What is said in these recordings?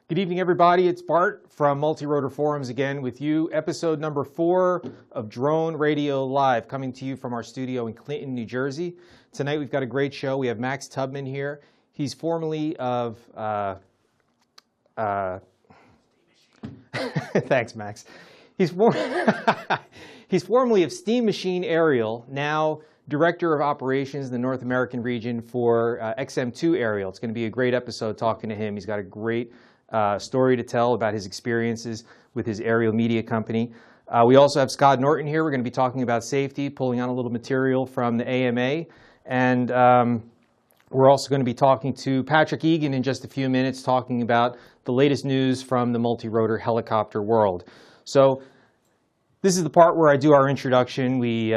Good evening, everybody. It's Bart from Multi-Rotor Forums again with you. Episode number 4 of Drone Radio Live, coming to you from our studio in Clinton, New Jersey. Tonight we've got a great show. We have Max Tubman here. He's formerly of... Thanks, Max. He's formerly of Steam Machine Aerial, now Director of Operations in the North American region for XM2 Aerial. It's going to be a great episode talking to him. He's got a great story to tell about his experiences with his aerial media company. We also have Scott Norton here. We're going to be talking about safety, pulling on a little material from the AMA. And we're also going to be talking to Patrick Egan in just a few minutes, talking about the latest news from the multi-rotor helicopter world. So this is the part where I do our introduction. We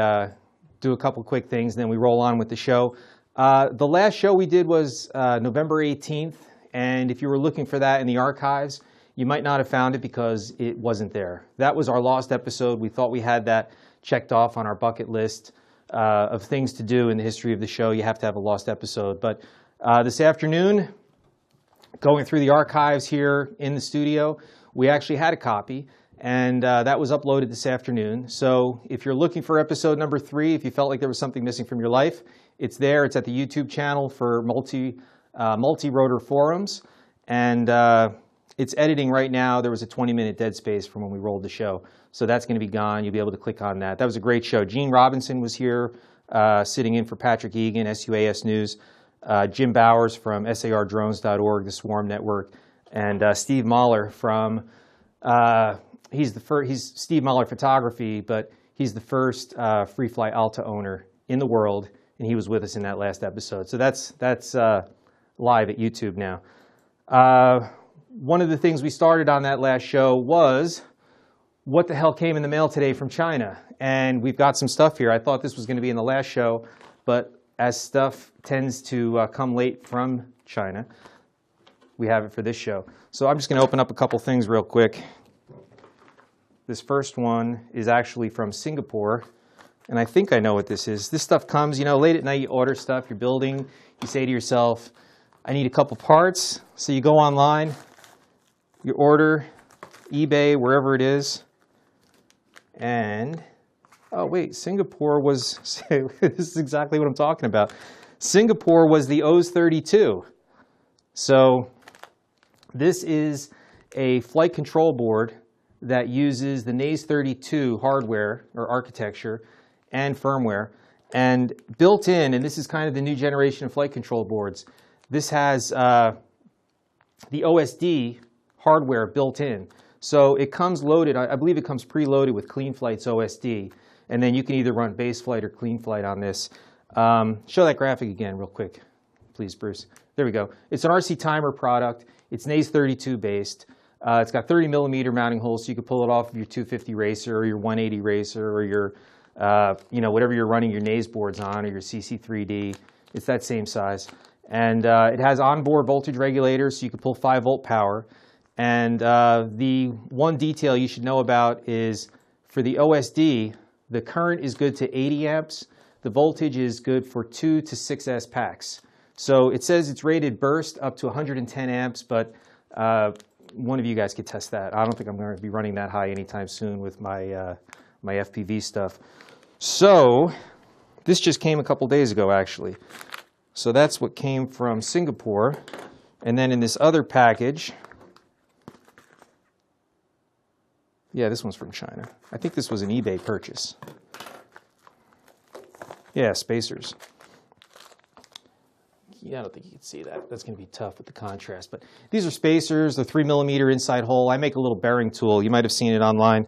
do a couple quick things, and then we roll on with the show. The last show we did was November 18th. And if you were looking for that in the archives, you might not have found it because it wasn't there. That was our lost episode. We thought we had that checked off on our bucket list of things to do in the history of the show. You have to have a lost episode. But this afternoon, going through the archives here in the studio, we actually had a copy. And that was uploaded this afternoon. So if you're looking for episode number 3, if you felt like there was something missing from your life, it's there. It's at the YouTube channel for Multi-Rotor Forums, and it's editing right now. There was a 20-minute dead space from when we rolled the show, so that's going to be gone. You'll be able to click on that. That was a great show. Gene Robinson was here sitting in for Patrick Egan, SUAS News, Jim Bowers from SARDrones.org, the Swarm Network, and Steve Mahler from, he's Steve Mahler Photography, but he's the first Free Fly Alta owner in the world, and he was with us in that last episode. So that's live at YouTube now. One of the things we started on that last show was what the hell came in the mail today from China. And we've got some stuff here. I thought this was going to be in the last show, but as stuff tends to come late from China, we have it for this show. So I'm just going to open up a couple things real quick. This first one is actually from Singapore, and I think I know what this is. This stuff comes, you know, late at night you order stuff, you're building, you say to yourself, I need a couple parts. So you go online, you order, eBay, wherever it is, and, oh wait, Singapore was, this is exactly what I'm talking about. Singapore was the OS32. So this is a flight control board that uses the NAS32 hardware or architecture and firmware. And built in, and this is kind of the new generation of flight control boards, this has the OSD hardware built in. So it comes loaded, I believe it comes preloaded with CleanFlight's OSD. And then you can either run BaseFlight or CleanFlight on this. Show that graphic again real quick, please, Bruce. There we go. It's an RC Timer product. It's NAS32 based. It's got 30 millimeter mounting holes, so you can pull it off of your 250 racer or your 180 racer or your whatever you're running your NAS boards on, or your CC3D. It's that same size. And it has onboard voltage regulators, so you can pull 5-volt power. And the one detail you should know about is for the OSD, the current is good to 80 amps. The voltage is good for 2 to 6S packs. So it says it's rated burst up to 110 amps, but one of you guys could test that. I don't think I'm going to be running that high anytime soon with my my FPV stuff. So this just came a couple days ago, actually. So that's what came from Singapore. And then in this other package, yeah, this one's from China. I think this was an eBay purchase. Yeah, spacers. Yeah, I don't think you can see that. That's going to be tough with the contrast. But these are spacers, the 3 millimeter inside hole. I make a little bearing tool. You might have seen it online.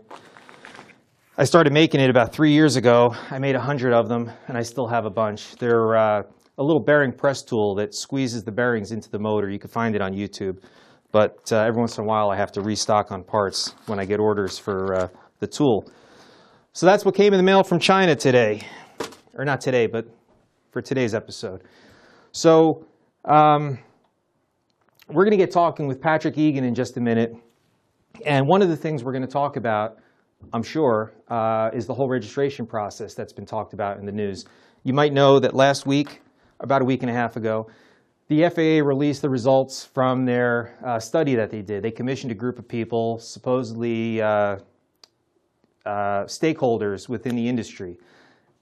I started making it about 3 years ago. I made 100 of them, and I still have a bunch. They're a little bearing press tool that squeezes the bearings into the motor. You can find it on YouTube. But every once in a while, I have to restock on parts when I get orders for the tool. So that's what came in the mail from China today. Or not today, but for today's episode. So we're going to get talking with Patrick Egan in just a minute. And one of the things we're going to talk about, I'm sure, is the whole registration process that's been talked about in the news. You might know that last week, about a week and a half ago, the FAA released the results from their study that they did. They commissioned a group of people, supposedly stakeholders within the industry.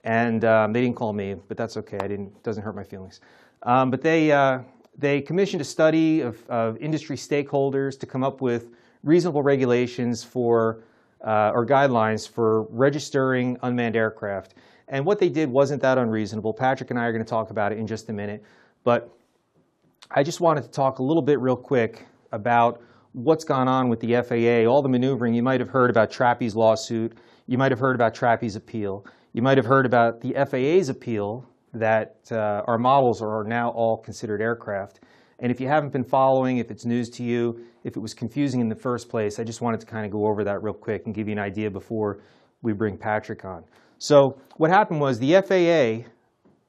And they didn't call me, but that's okay. Doesn't hurt my feelings. But they commissioned a study of industry stakeholders to come up with reasonable regulations for, or guidelines for registering unmanned aircraft. And what they did wasn't that unreasonable. Patrick and I are going to talk about it in just a minute. But I just wanted to talk a little bit real quick about what's gone on with the FAA, all the maneuvering. You might have heard about Trappy's lawsuit. You might have heard about Trappy's appeal. You might have heard about the FAA's appeal that our models are now all considered aircraft. And if you haven't been following, if it's news to you, if it was confusing in the first place, I just wanted to kind of go over that real quick and give you an idea before we bring Patrick on. So what happened was the FAA,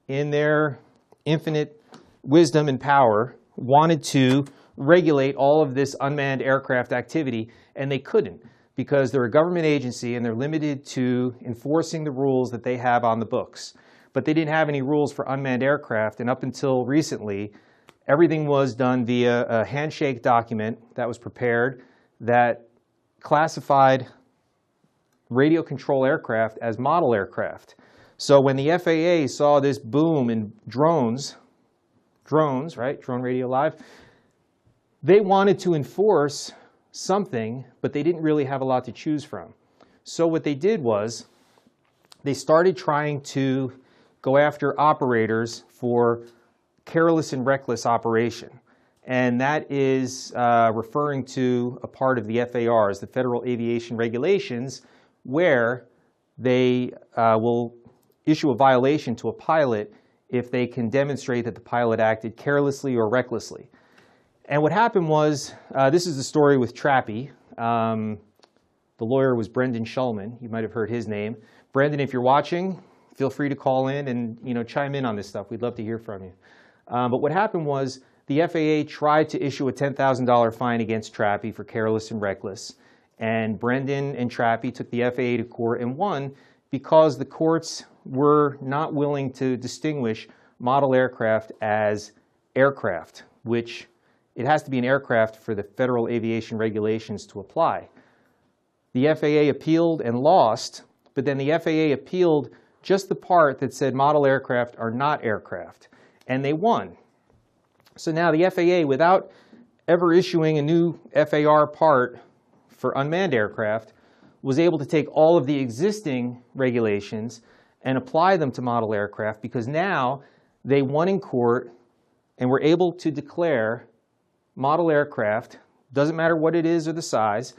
in their infinite wisdom and power, wanted to regulate all of this unmanned aircraft activity, and they couldn't because they're a government agency and they're limited to enforcing the rules that they have on the books. But they didn't have any rules for unmanned aircraft, and up until recently, everything was done via a handshake document that was prepared that classified radio control aircraft as model aircraft. So when the FAA saw this boom in drones, right, Drone Radio Live, they wanted to enforce something, but they didn't really have a lot to choose from. So what they did was they started trying to go after operators for careless and reckless operation. And that is referring to a part of the FARs, the Federal Aviation Regulations, where they will issue a violation to a pilot if they can demonstrate that the pilot acted carelessly or recklessly. And what happened was, this is the story with Trappy. The lawyer was Brendan Shulman. You might have heard his name. Brendan, if you're watching, feel free to call in and chime in on this stuff. We'd love to hear from you. But what happened was the FAA tried to issue a $10,000 fine against Trappy for careless and reckless. And Brendan and Trappy took the FAA to court and won because the courts were not willing to distinguish model aircraft as aircraft, which it has to be an aircraft for the Federal Aviation Regulations to apply. The FAA appealed and lost, but then the FAA appealed just the part that said model aircraft are not aircraft, and they won. So now the FAA, without ever issuing a new FAR part for unmanned aircraft, was able to take all of the existing regulations and apply them to model aircraft because now they won in court and were able to declare model aircraft, doesn't matter what it is or the size,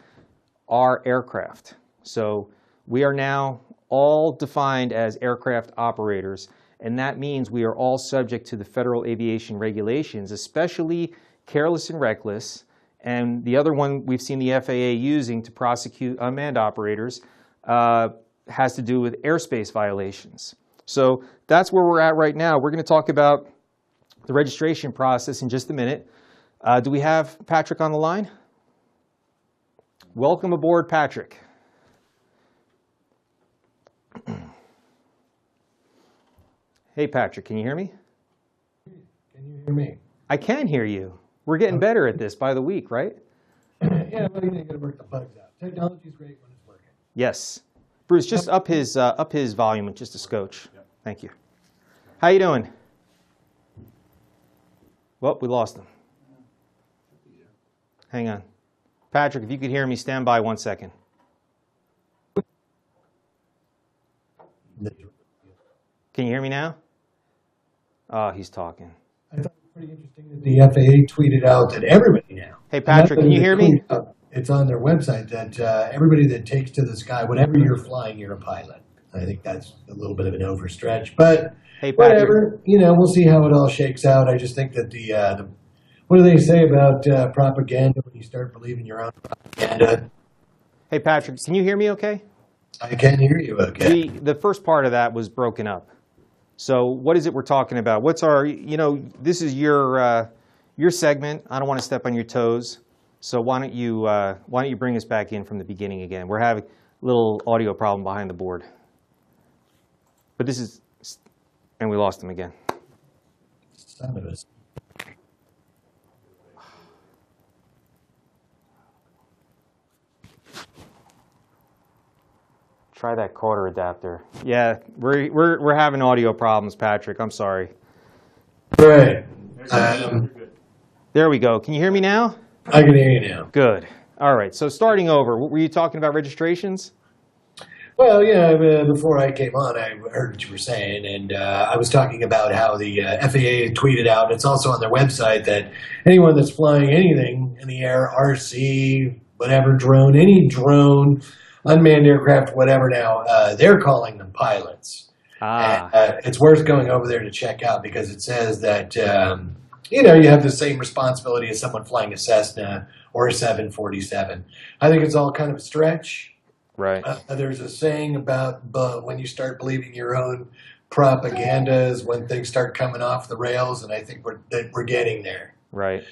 are aircraft. So we are now all defined as aircraft operators, and that means we are all subject to the Federal Aviation Regulations, especially careless and reckless. And the other one we've seen the FAA using to prosecute unmanned operators has to do with airspace violations. So that's where we're at right now. We're going to talk about the registration process in just a minute. Do we have Patrick on the line? Welcome aboard, Patrick. Hey, Patrick, can you hear me? Can you hear me? I can hear you. We're getting better at this by the week, right? Yeah, but you got to work the bugs out. Technology's great when it's working. Yes. Bruce, just up his volume just a scotch. Yep. Thank you. How you doing? Well, we lost him. Hang on. Patrick, if you could hear me, stand by 1 second. Can you hear me now? Oh, he's talking. I thought it was pretty interesting that the FAA tweeted out that everybody now. Hey, Patrick, can you hear me? It's on their website that everybody that takes to the sky, whenever you're flying, you're a pilot. I think that's a little bit of an overstretch, but hey, Patrick, whatever. We'll see how it all shakes out. I just think that the what do they say about propaganda when you start believing your own propaganda? Hey, Patrick, can you hear me okay? I can hear you okay. The first part of that was broken up. So what is it we're talking about? What's our, this is your segment. I don't want to step on your toes. So why don't you bring us back in from the beginning again? We're having a little audio problem behind the board. But this is, and we lost him again. Some of us. try that quarter adapter. Yeah, we're having audio problems, Patrick. I'm sorry. Right. There we go. Can you hear me now? I can hear you now. Good. All right. So starting over, were you talking about registrations? Well, yeah, before I came on, I heard what you were saying, and I was talking about how the FAA tweeted out, it's also on their website, that anyone that's flying anything in the air, RC, whatever drone, any drone, unmanned aircraft, whatever now, they're calling them pilots. And, it's worth going over there to check out because it says that, you have the same responsibility as someone flying a Cessna or a 747. I think it's all kind of a stretch. Right. There's a saying about when you start believing your own propaganda is when things start coming off the rails, and I think we're getting there. Right.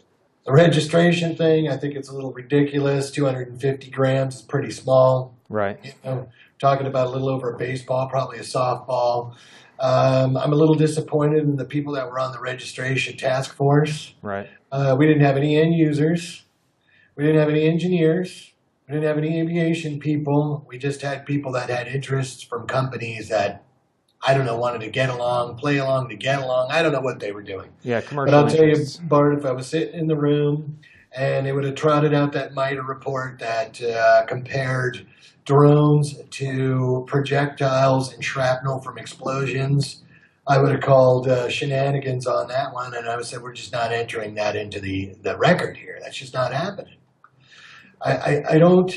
The registration thing, I think it's a little ridiculous. 250 grams is pretty small. Right. Talking about a little over a baseball, probably a softball. I'm a little disappointed in the people that were on the registration task force. Right. We didn't have any end users. We didn't have any engineers. We didn't have any aviation people. We just had people that had interests from companies that, I don't know, wanted to get along, play along to get along. I don't know what they were doing. Yeah, commercial But I'll tell you, interests. Bart, if I was sitting in the room and they would have trotted out that MITRE report that compared drones to projectiles and shrapnel from explosions, I would have called shenanigans on that one, and I would say we're just not entering that into the record here. That's just not happening. I don't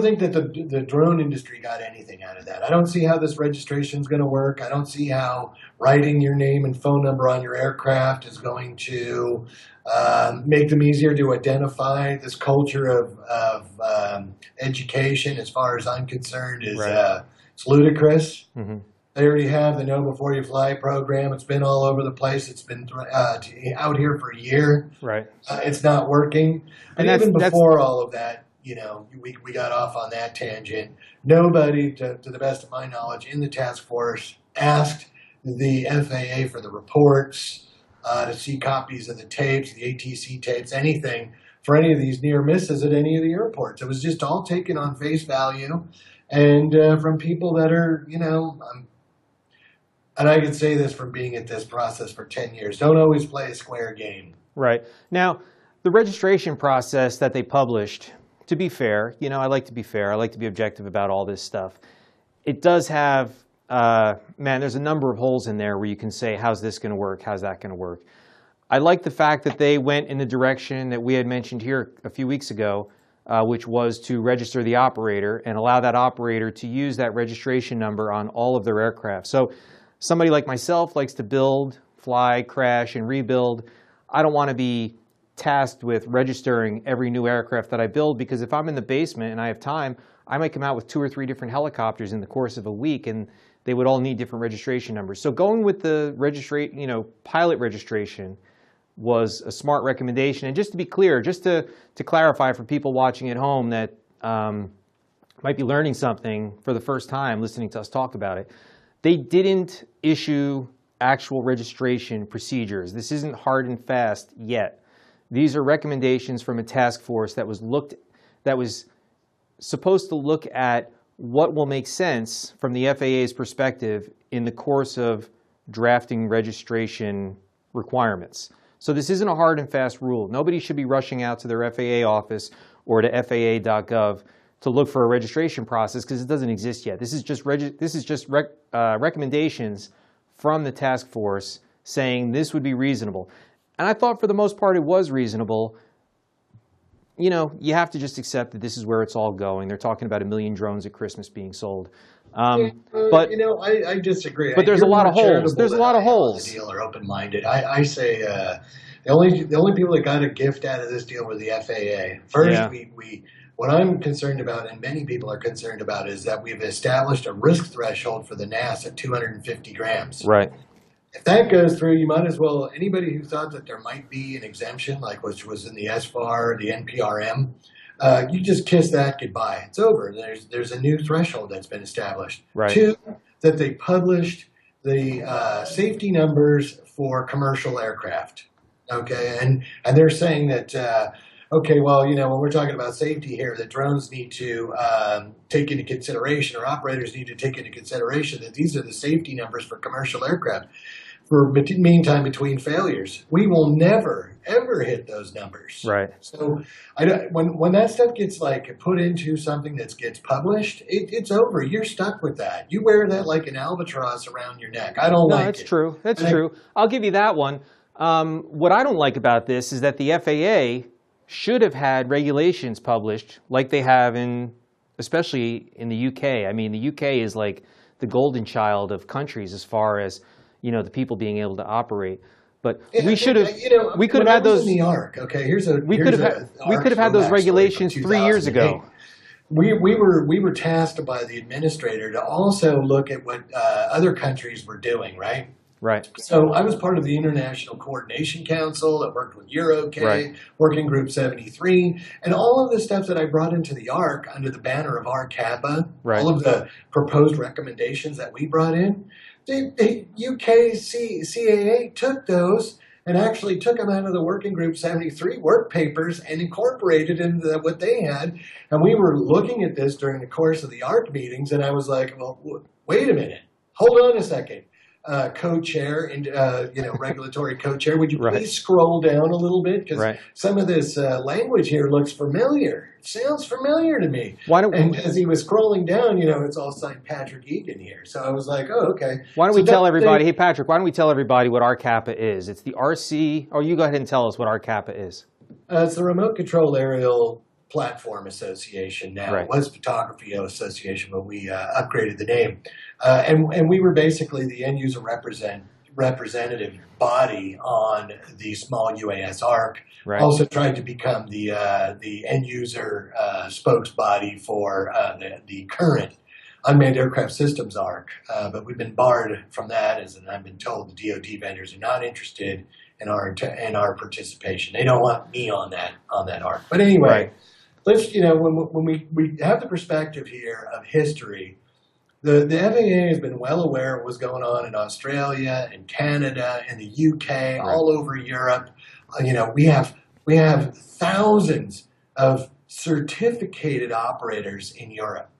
think that the drone industry got anything out of that. I don't see how this registration is going to work. I don't see how writing your name and phone number on your aircraft is going to make them easier to identify. This culture of education, as far as I'm concerned, is it's ludicrous. Mm-hmm. They already have the Know Before You Fly program. It's been all over the place. It's been out here for a year. Right. It's not working. And even before all of that, we got off on that tangent. Nobody, to the best of my knowledge, in the task force asked the FAA for the reports, to see copies of the tapes, the ATC tapes, anything for any of these near misses at any of the airports. It was just all taken on face value and from people that are, and I can say this from being at this process for 10 years, don't always play a square game. Right. Now, the registration process that they published, to be fair, I like to be fair. I like to be objective about all this stuff. It does have, there's a number of holes in there where you can say, how's this going to work? How's that going to work? I like the fact that they went in the direction that we had mentioned here a few weeks ago, which was to register the operator and allow that operator to use that registration number on all of their aircraft. So somebody like myself likes to build, fly, crash, and rebuild. I don't want to be tasked with registering every new aircraft that I build, because if I'm in the basement and I have time, I might come out with 2 or 3 different helicopters in the course of a week, and they would all need different registration numbers. So going with the pilot registration was a smart recommendation. And just to be clear, just to clarify for people watching at home that might be learning something for the first time listening to us talk about it, they didn't issue actual registration procedures. This isn't hard and fast yet. These are recommendations from a task force that was supposed to look at what will make sense from the FAA's perspective in the course of drafting registration requirements. So this isn't a hard and fast rule. Nobody should be rushing out to their FAA office or to FAA.gov to look for a registration process, because it doesn't exist yet. This is just recommendations from the task force saying this would be reasonable. And I thought for the most part it was reasonable. You have to just accept that this is where it's all going. They're talking about 1 million drones at Christmas being sold. But I disagree. But there's a lot of holes. There's a lot of holes. The deal are open-minded. I say the only people that got a gift out of this deal were the FAA. First, what I'm concerned about, and many people are concerned about, is that we've established a risk threshold for the NAS at 250 grams. Right. If that goes through, you might as well, anybody who thought that there might be an exemption, like which was in the SFAR, the NPRM, you just kiss that goodbye. It's over. There's a new threshold that's been established. Right. 2, that they published the safety numbers for commercial aircraft. Okay, and they're saying that okay, well, when we're talking about safety here, that drones need to take into consideration, or operators need to take into consideration that these are the safety numbers for commercial aircraft for mean time between failures. We will never, ever hit those numbers. Right. So when that stuff gets like put into something that gets published, it's over. You're stuck with that. You wear that like an albatross around your neck. I don't like it. That's true. That's true. I'll give you that one. What I don't like about this is that the FAA should have had regulations published like they have especially in the UK. I mean, the UK is like the golden child of countries as far as, the people being able to operate. But we should have, we could have had those. In the ARC, okay, we could have had those regulations 3 years ago. We were tasked by the administrator to also look at what other countries were doing, right? Right. So I was part of the International Coordination Council that worked with EuroK, right. Working Group 73, and all of the stuff that I brought into the ARC under the banner of ARCAPA, right. all of the proposed recommendations that we brought in, the UK CAA took those and actually took them out of the Working Group 73 work papers and incorporated into what they had. And we were looking at this during the course of the ARC meetings, and I was like, well, wait a minute. Hold on a second. Co-chair and regulatory co-chair, would you please scroll down a little bit, because some of this language here looks familiar. It sounds familiar to me. And as he was scrolling down, it's all signed Patrick Egan here. So I was like, oh, okay. Why don't we tell everybody? Hey, Patrick, why don't we tell everybody what ARCAPA is? It's the RC. Oh, you go ahead and tell us what ARCAPA is. It's the Remote Control Aerial Platform Association now. It was Photography Association, but we upgraded the name. And we were basically the end user representative body on the small UAS ARC. Right. Also tried to become the end user spokes body for the current Unmanned Aircraft Systems ARC. But we've been barred from that, and I've been told the DoD vendors are not interested in our participation. They don't want me on that ARC. But anyway. Right. Let's, when we have the perspective here of history, the FAA has been well aware of what's going on in Australia and Canada and the UK, all over Europe. We have thousands of certificated operators in Europe.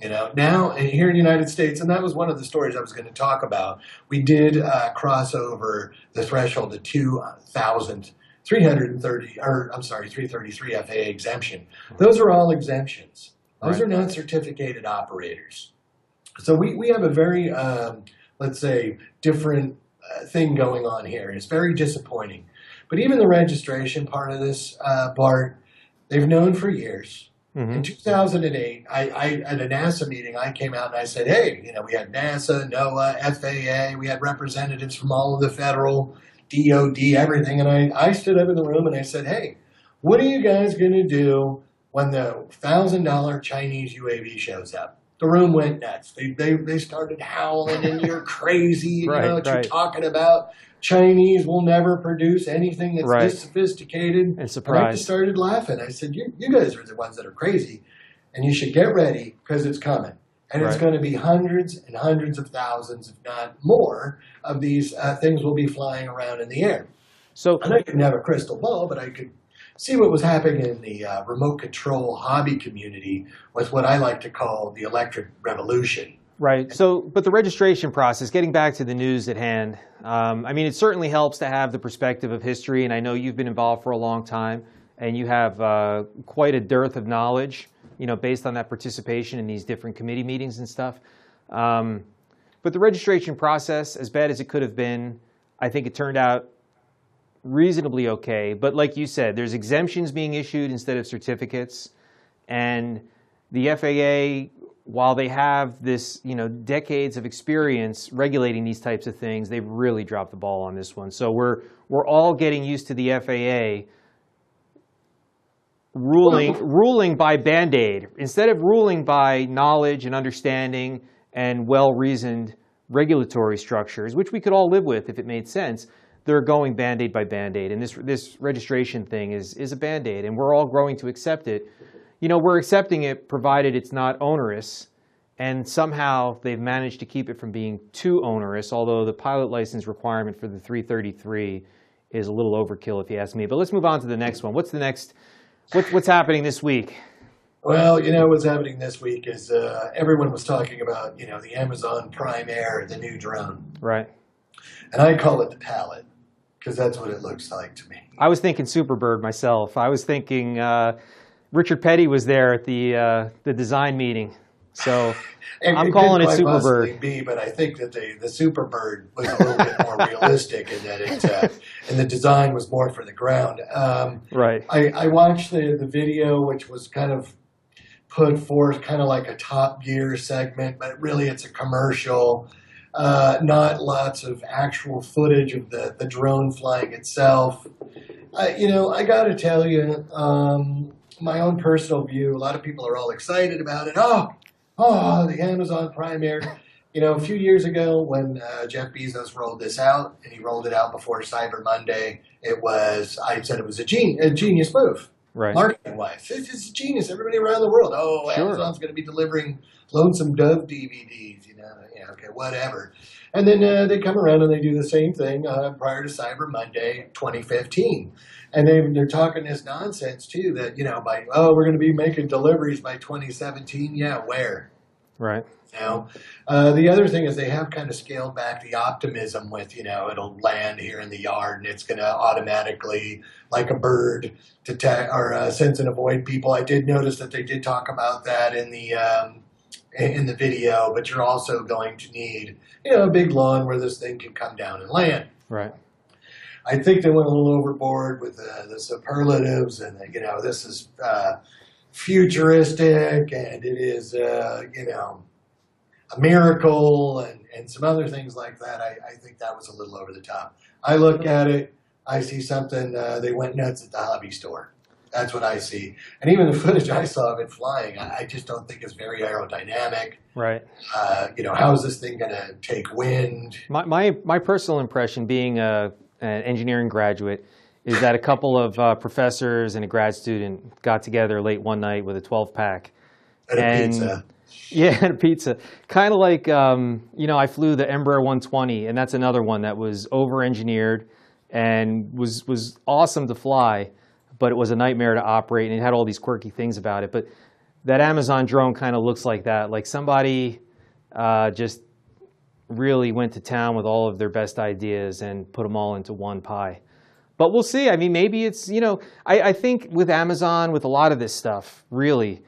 Now and here in the United States, and that was one of the stories I was going to talk about. We did cross over the threshold of 333 FAA exemption. Those are all exemptions. Those are not certificated operators. So we have a very, let's say, different thing going on here. It's very disappointing. But even the registration part of this, Bart, they've known for years. Mm-hmm. In 2008, I at a NASA meeting, I came out and I said, hey, we had NASA, NOAA, FAA, we had representatives from all of the federal, DOD, everything. And I stood up in the room and I said, hey, what are you guys going to do when the $1,000 Chinese UAV shows up? The room went nuts. They started howling, and you're crazy. And you know what you're talking about. Chinese will never produce anything that's this sophisticated. And surprised. And I just started laughing. I said, you guys are the ones that are crazy, and you should get ready because it's coming. And it's going to be hundreds and hundreds of thousands, if not more, of these things will be flying around in the air. And I didn't have a crystal ball, but I could see what was happening in the remote control hobby community with what I like to call the electric revolution. Right. But the registration process, getting back to the news at hand, I mean, it certainly helps to have the perspective of history, and I know you've been involved for a long time, and you have quite a dearth of knowledge, based on that participation in these different committee meetings and stuff. But the registration process, as bad as it could have been, I think it turned out reasonably okay. But like you said, there's exemptions being issued instead of certificates. And the FAA, while they have this, decades of experience regulating these types of things, they've really dropped the ball on this one. So we're all getting used to the FAA ruling by Band-Aid instead of ruling by knowledge and understanding and well-reasoned regulatory structures, which we could all live with if it made sense. They're going Band-Aid by Band-Aid, and this registration thing is a Band-Aid, and we're all growing to accept it. We're accepting it provided it's not onerous, and somehow they've managed to keep it from being too onerous, although the pilot license requirement for the 333 is a little overkill if you ask me. But let's move on to the next one. What's the next What's happening this week? Well, what's happening this week is everyone was talking about, the Amazon Prime Air, the new drone. Right. And I call it the Pallet because that's what it looks like to me. I was thinking Superbird myself. I was thinking Richard Petty was there at the design meeting. So I'm calling it Superbird. Be, but I think that the Superbird was a little bit more realistic in that and the design was more for the ground. Right. I watched the video, which was kind of put forth kind of like a Top Gear segment, but really it's a commercial. Not lots of actual footage of the drone flying itself. I got to tell you, my own personal view, a lot of people are all excited about it. Oh, the Amazon Prime Air. A few years ago when Jeff Bezos rolled this out, and he rolled it out before Cyber Monday, I said it was a genius move. Right. Marketing-wise. It's a genius. Everybody around the world, sure. Amazon's going to be delivering Lonesome Dove DVDs, okay, whatever. And then they come around and they do the same thing prior to Cyber Monday 2015. And they're talking this nonsense, too, that, we're going to be making deliveries by 2017. Yeah, where? Right. The other thing is they have kind of scaled back the optimism with, it'll land here in the yard and it's going to automatically, like a bird, detect or sense and avoid people. I did notice that they did talk about that in the video, but you're also going to need, a big lawn where this thing can come down and land. Right. I think they went a little overboard with the superlatives and, this is futuristic and it is, a miracle and some other things like that. I think that was a little over the top. I look at it, I see something, they went nuts at the hobby store. That's what I see. And even the footage I saw of it flying, I just don't think it's very aerodynamic. Right. How is this thing going to take wind? My personal impression, being an engineering graduate, is that a couple of professors and a grad student got together late one night with a 12-pack. And a pizza. Yeah, and a pizza. Kind of like, I flew the Embraer 120, and that's another one that was over-engineered and was awesome to fly, but it was a nightmare to operate, and it had all these quirky things about it. But that Amazon drone kind of looks like that. Like somebody just really went to town with all of their best ideas and put them all into one pie. But we'll see. I mean, maybe it's, I think with Amazon, with a lot of this stuff, really,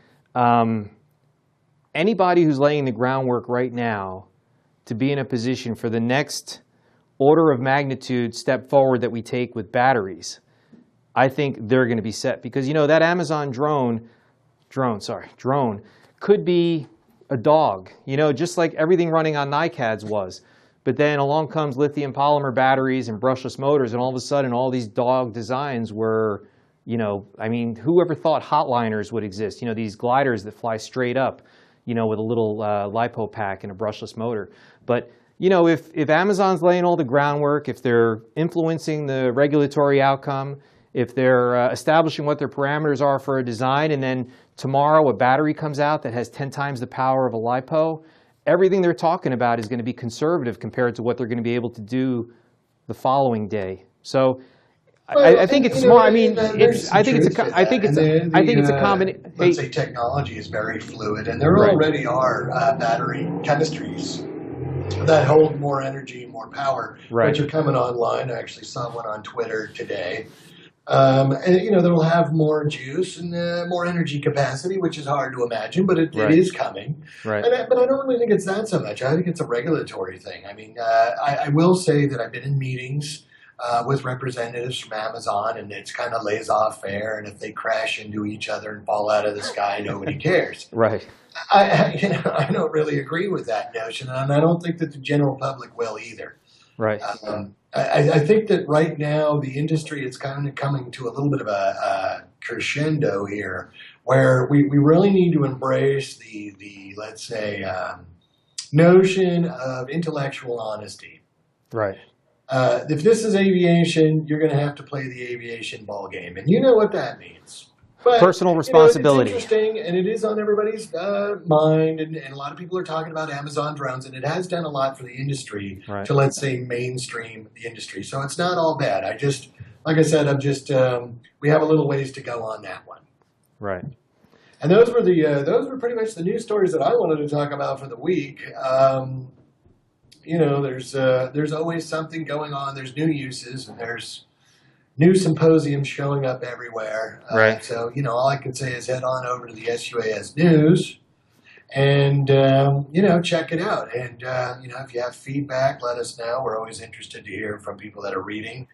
anybody who's laying the groundwork right now to be in a position for the next order of magnitude step forward that we take with batteries, I think they're going to be set. Because, that Amazon drone could be a dog, just like everything running on NiCads was. But then along comes lithium polymer batteries and brushless motors, and all of a sudden all these dog designs were, whoever thought hotliners would exist? These gliders that fly straight up, with a little LiPo pack and a brushless motor. But, if Amazon's laying all the groundwork, if they're influencing the regulatory outcome, if they're establishing what their parameters are for a design, and then tomorrow a battery comes out that has 10 times the power of a LiPo, everything they're talking about is going to be conservative compared to what they're going to be able to do the following day. So I think it's smart. I think it's a combination. Let's say technology is very fluid, and there already are battery chemistries that hold more energy, more power, which are coming online. I actually saw one on Twitter today. And they'll have more juice and more energy capacity, which is hard to imagine, but it is coming. Right. But I don't really think it's that so much. I think it's a regulatory thing. I will say that I've been in meetings with representatives from Amazon, and it's kind of laissez-faire, and if they crash into each other and fall out of the sky, nobody cares. Right. I don't really agree with that notion, and I don't think that the general public will either. Right. I think that right now the industry is kind of coming to a little bit of a crescendo here, where we really need to embrace the let's say notion of intellectual honesty. Right. If this is aviation, you're going to have to play the aviation ball game, and you know what that means. But, personal responsibility. It's interesting, and it is on everybody's mind, and a lot of people are talking about Amazon drones, and it has done a lot for the industry to, let's say, mainstream the industry. So it's not all bad. Like I said, we have a little ways to go on that one. Right. And those were pretty much the news stories that I wanted to talk about for the week. There's always something going on. There's new uses, and there's new symposiums showing up everywhere. Right. So, all I can say is head on over to the SUAS News and, check it out. And, if you have feedback, let us know. We're always interested to hear from people that are reading.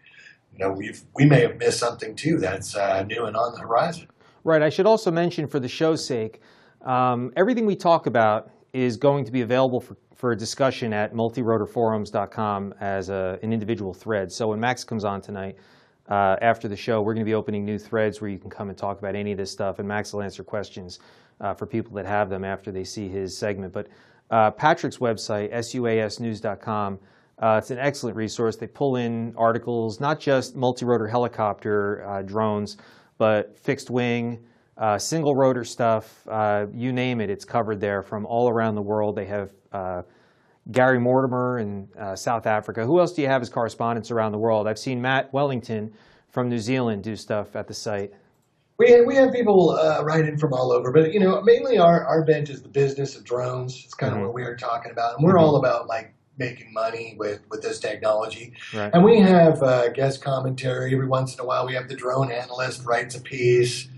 We may have missed something, too, that's new and on the horizon. Right. I should also mention, for the show's sake, everything we talk about is going to be available for discussion at multirotorforums.com as an individual thread. So when Max comes on tonight, after the show, we're going to be opening new threads where you can come and talk about any of this stuff, and Max will answer questions for people that have them after they see his segment. But Patrick's website, suasnews.com, it's an excellent resource. They pull in articles, not just multi-rotor helicopter drones, but fixed wing, single rotor stuff, you name it, it's covered there from all around the world. They have Gary Mortimer in South Africa. Who else do you have as correspondents around the world? I've seen Matt Wellington from New Zealand do stuff at the site. We have people writing from all over, but mainly our bent is the business of drones. It's kind of what we are talking about, and we're all about making money with this technology. Right. And we have guest commentary every once in a while. We have the drone analyst writes a piece.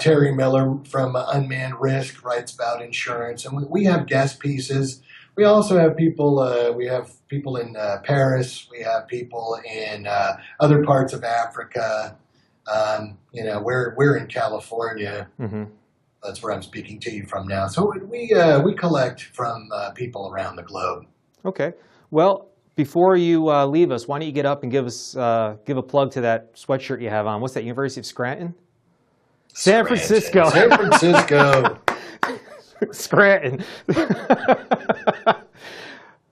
Terry Miller from Unmanned Risk writes about insurance, and we have guest pieces. We also have people. We have people in Paris. We have people in other parts of Africa. We're in California. Mm-hmm. That's where I'm speaking to you from now. So we collect from people around the globe. Okay. Well, before you leave us, why don't you get up and give a plug to that sweatshirt you have on? What's that? University of Scranton? San Francisco. San Francisco. Scranton.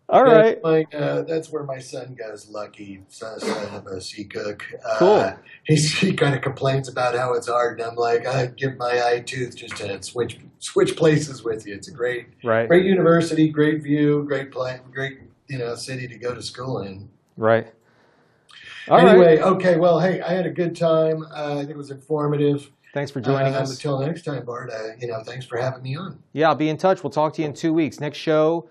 All right. That's where my son goes, Lucky, son of a sea cook. Cool. He kind of complains about how it's hard, and I'm like, I give my eye tooth just to switch places with you. It's a great university, great view, great city to go to school in. Right. Anyway, okay, well, hey, I had a good time. I think it was informative. Thanks for joining us. Until next time, Bart, thanks for having me on. Yeah, I'll be in touch. We'll talk to you in 2 weeks. Next show,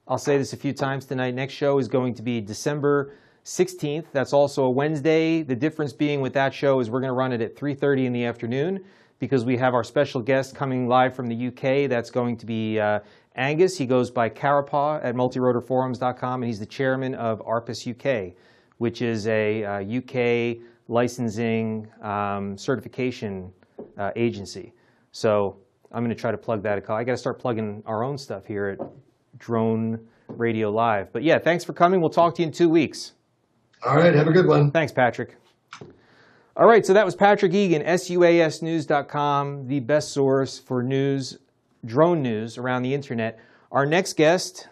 I'll say this a few times tonight, next show is going to be December 16th. That's also a Wednesday. The difference being with that show is we're going to run it at 3:30 in the afternoon because we have our special guest coming live from the UK. That's going to be Angus. He goes by Carapaw at multirotorforums.com, and he's the chairman of ARPAS UK, which is a UK licensing certification agency. So I'm going to try to plug that. I got to start plugging our own stuff here at Drone Radio Live. But yeah, thanks for coming. We'll talk to you in 2 weeks. All right, have a good one. Thanks, Patrick. All right, so that was Patrick Egan, suasnews.com, the best source for news, drone news around the internet. Our next guest,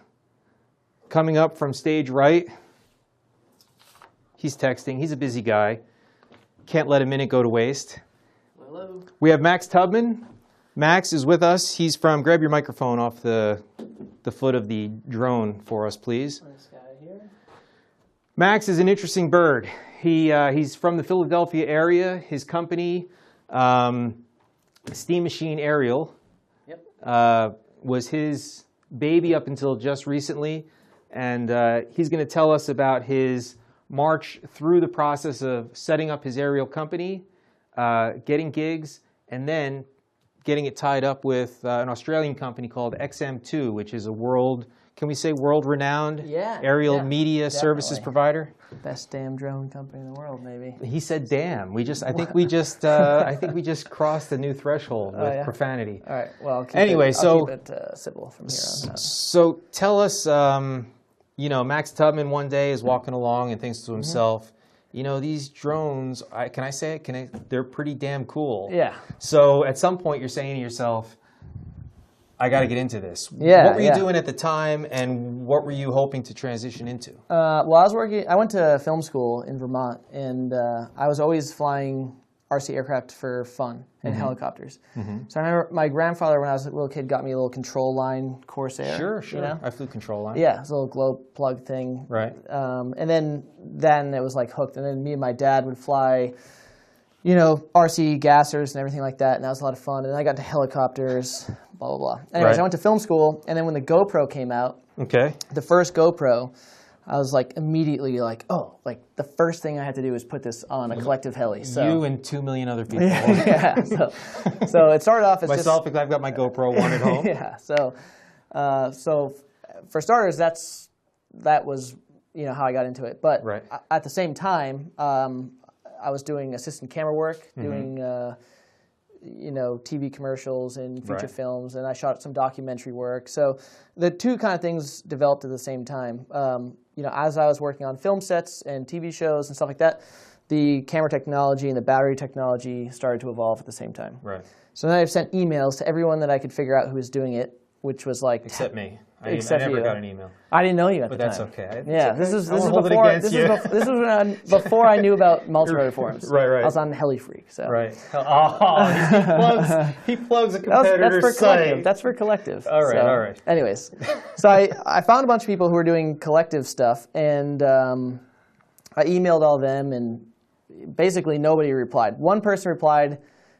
coming up from stage right, he's texting. He's a busy guy. Can't let a minute go to waste. Hello. We have Max Tubman. Max is with us. He's from, grab your microphone off the foot of the drone for us, please. This guy here. Max is an interesting bird. He's from the Philadelphia area. His company, Steam Machine Aerial, was his baby up until just recently. And he's going to tell us about his march through the process of setting up his aerial company, getting gigs, and then getting it tied up with an Australian company called XM2, which is a world-renowned aerial media services provider. Best damn drone company in the world, maybe. He said "damn." I think we just crossed a new threshold with profanity. All right. Well, I'll keep it civil from here on out. So tell us, Max Tubman one day is walking along and thinks to himself, these drones, can I say it? They're pretty damn cool. Yeah. So at some point you're saying to yourself, I got to get into this. Yeah. What were you doing at the time, and what were you hoping to transition into? Well, I went to film school in Vermont, and I was always flying RC aircraft for fun and helicopters. So I remember my grandfather, when I was a little kid, got me a little control line Corsair. Sure. I flew control line. Yeah, it's a little glow plug thing. Right. And then it was like hooked. And then me and my dad would fly, you know, RC gassers and everything like that, and that was a lot of fun. And then I got into helicopters, blah, blah, blah. Anyways, Right. I went to film school, and then when the GoPro came out, Okay. the first GoPro, I was like immediately like, oh, like the first thing I had to do was put this on a collective heli. So You and 2 million other people. yeah, so it started off as Myself, because I've got my GoPro 1 at home. yeah. So for starters, that was, you know, how I got into it. But Right. at the same time, I was doing assistant camera work, doing you know, TV commercials and feature Right. films, and I shot some documentary work. So the two kind of things developed at the same time. You know, as I was working on film sets and TV shows and stuff like that, the camera technology and the battery technology started to evolve at the same time. Right. So then I sent emails to everyone that I could figure out who was doing it, which was like Except me. I Except never you. got an email. I didn't know you at But the that's time. okay. Yeah, It's this okay. is I won't hold it before against you. this was before I knew about multi-rotor forums. Right, right. I was on Heli Freak. So Right. Oh, he plugs a that's competitor's for collective. site. That's for collective. All right, So, all right. Anyways, so I found a bunch of people who were doing collective stuff, and I emailed all of them, and basically nobody replied. One person replied,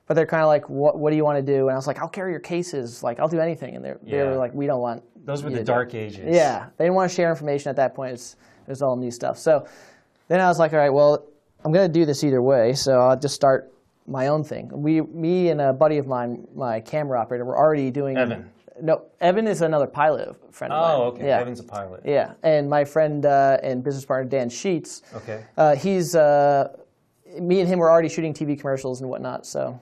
but they're kind of like, "What do you want to do?" And I was like, "I'll carry your cases. Like, I'll do anything." And they Yeah. were like, "We don't want." Those were you the to do it." dark ages. Yeah, they didn't want to share information at that point. It was all new stuff. So then I was like, all right, well, I'm going to do this either way, so I'll just start my own thing. Me and a buddy of mine, my camera operator, were already doing... Evan. No, Evan is another pilot friend of mine. Oh, okay. Yeah. Evan's a pilot. Yeah, and my friend and business partner, Dan Sheets, Okay. he's... me and him were already shooting TV commercials and whatnot, so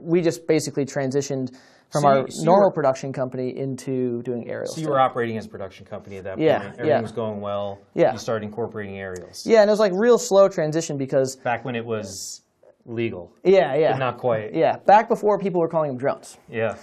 we just basically transitioned from So our you normal were- production company into doing aerial So stuff. you were operating as a production company at that point. Yeah, Everything yeah. was going well. Yeah. You started incorporating aerials. Yeah, and it was like real slow transition because Back when it was legal. yeah, But not quite. yeah, back before people were calling them drones. Yeah.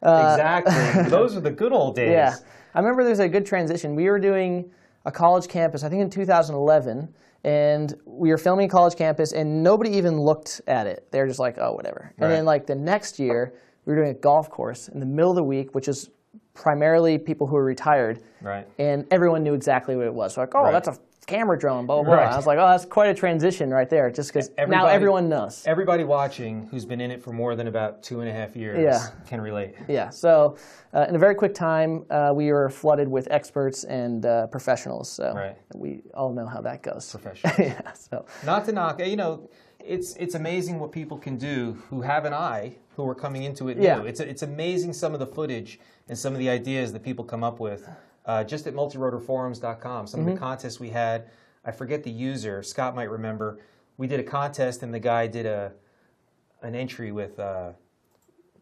Exactly. Those are the good old days. Yeah, I remember there's a good transition. We were doing a college campus, I think in 2011, and we were filming a college campus, and nobody even looked at it. They were just like, oh, whatever. Right. And then like the next year, we were doing a golf course in the middle of the week, which is primarily people who were retired, Right. and everyone knew exactly what it was. So like, oh, Right. that's a camera drone, blah, blah, blah. Right. I was like, oh, that's quite a transition right there, just because now Everybody- everyone knows. Everybody watching who's been in it for more than about 2.5 years Yeah. can relate. Yeah, so in a very quick time, we were flooded with experts and professionals. So Right. we all know how that goes. Professionals. Yeah, so Not to knock, you know, it's amazing what people can do who have an eye, who are coming into it Yeah. new. It's amazing some of the footage and some of the ideas that people come up with. Just at multirotorforums.com, some of the contests we had, I forget the user, Scott might remember. We did a contest and the guy did an entry with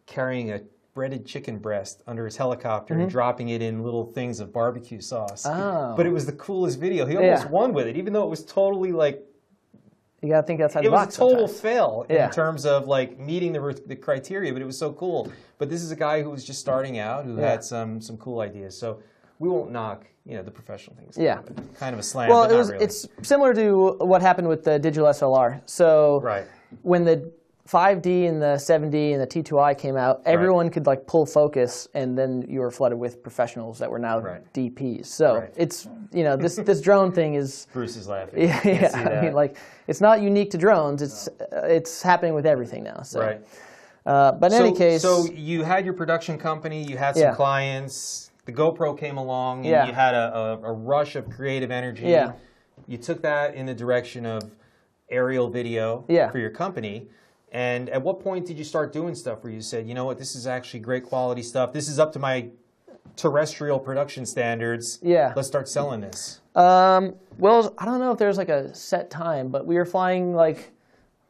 carrying a breaded chicken breast under his helicopter and dropping it in little things of barbecue sauce. Oh. But it was the coolest video. He almost Yeah. won with it, even though it was totally like, you got to think outside it the was a box. total sometimes. fail Yeah. in terms of like meeting the criteria, but it was so cool. But this is a guy who was just starting out, who Yeah. had some cool ideas. So we won't knock, you know, the professional things. Yeah. Kind of a slam, Well, but it not was. really. It's similar to what happened with the digital SLR. So Right. when the 5D and the 7D and the T2I came out, everyone could like pull focus, and then you were flooded with professionals that were now Right. DPs. So Right. it's, you know, this drone thing is. Bruce is laughing. Yeah, Can't yeah. see I that. mean, like it's not unique to drones. It's happening with everything now. So. Right. But in any case, So you had your production company, you had some Yeah. clients, the GoPro came along, and Yeah. you had a rush of creative energy. Yeah. You took that in the direction of aerial video Yeah. for your company. And at what point did you start doing stuff where you said, you know what, this is actually great quality stuff. This is up to my terrestrial production standards. Yeah. Let's start selling this. well, I don't know if there's like a set time, but we were flying like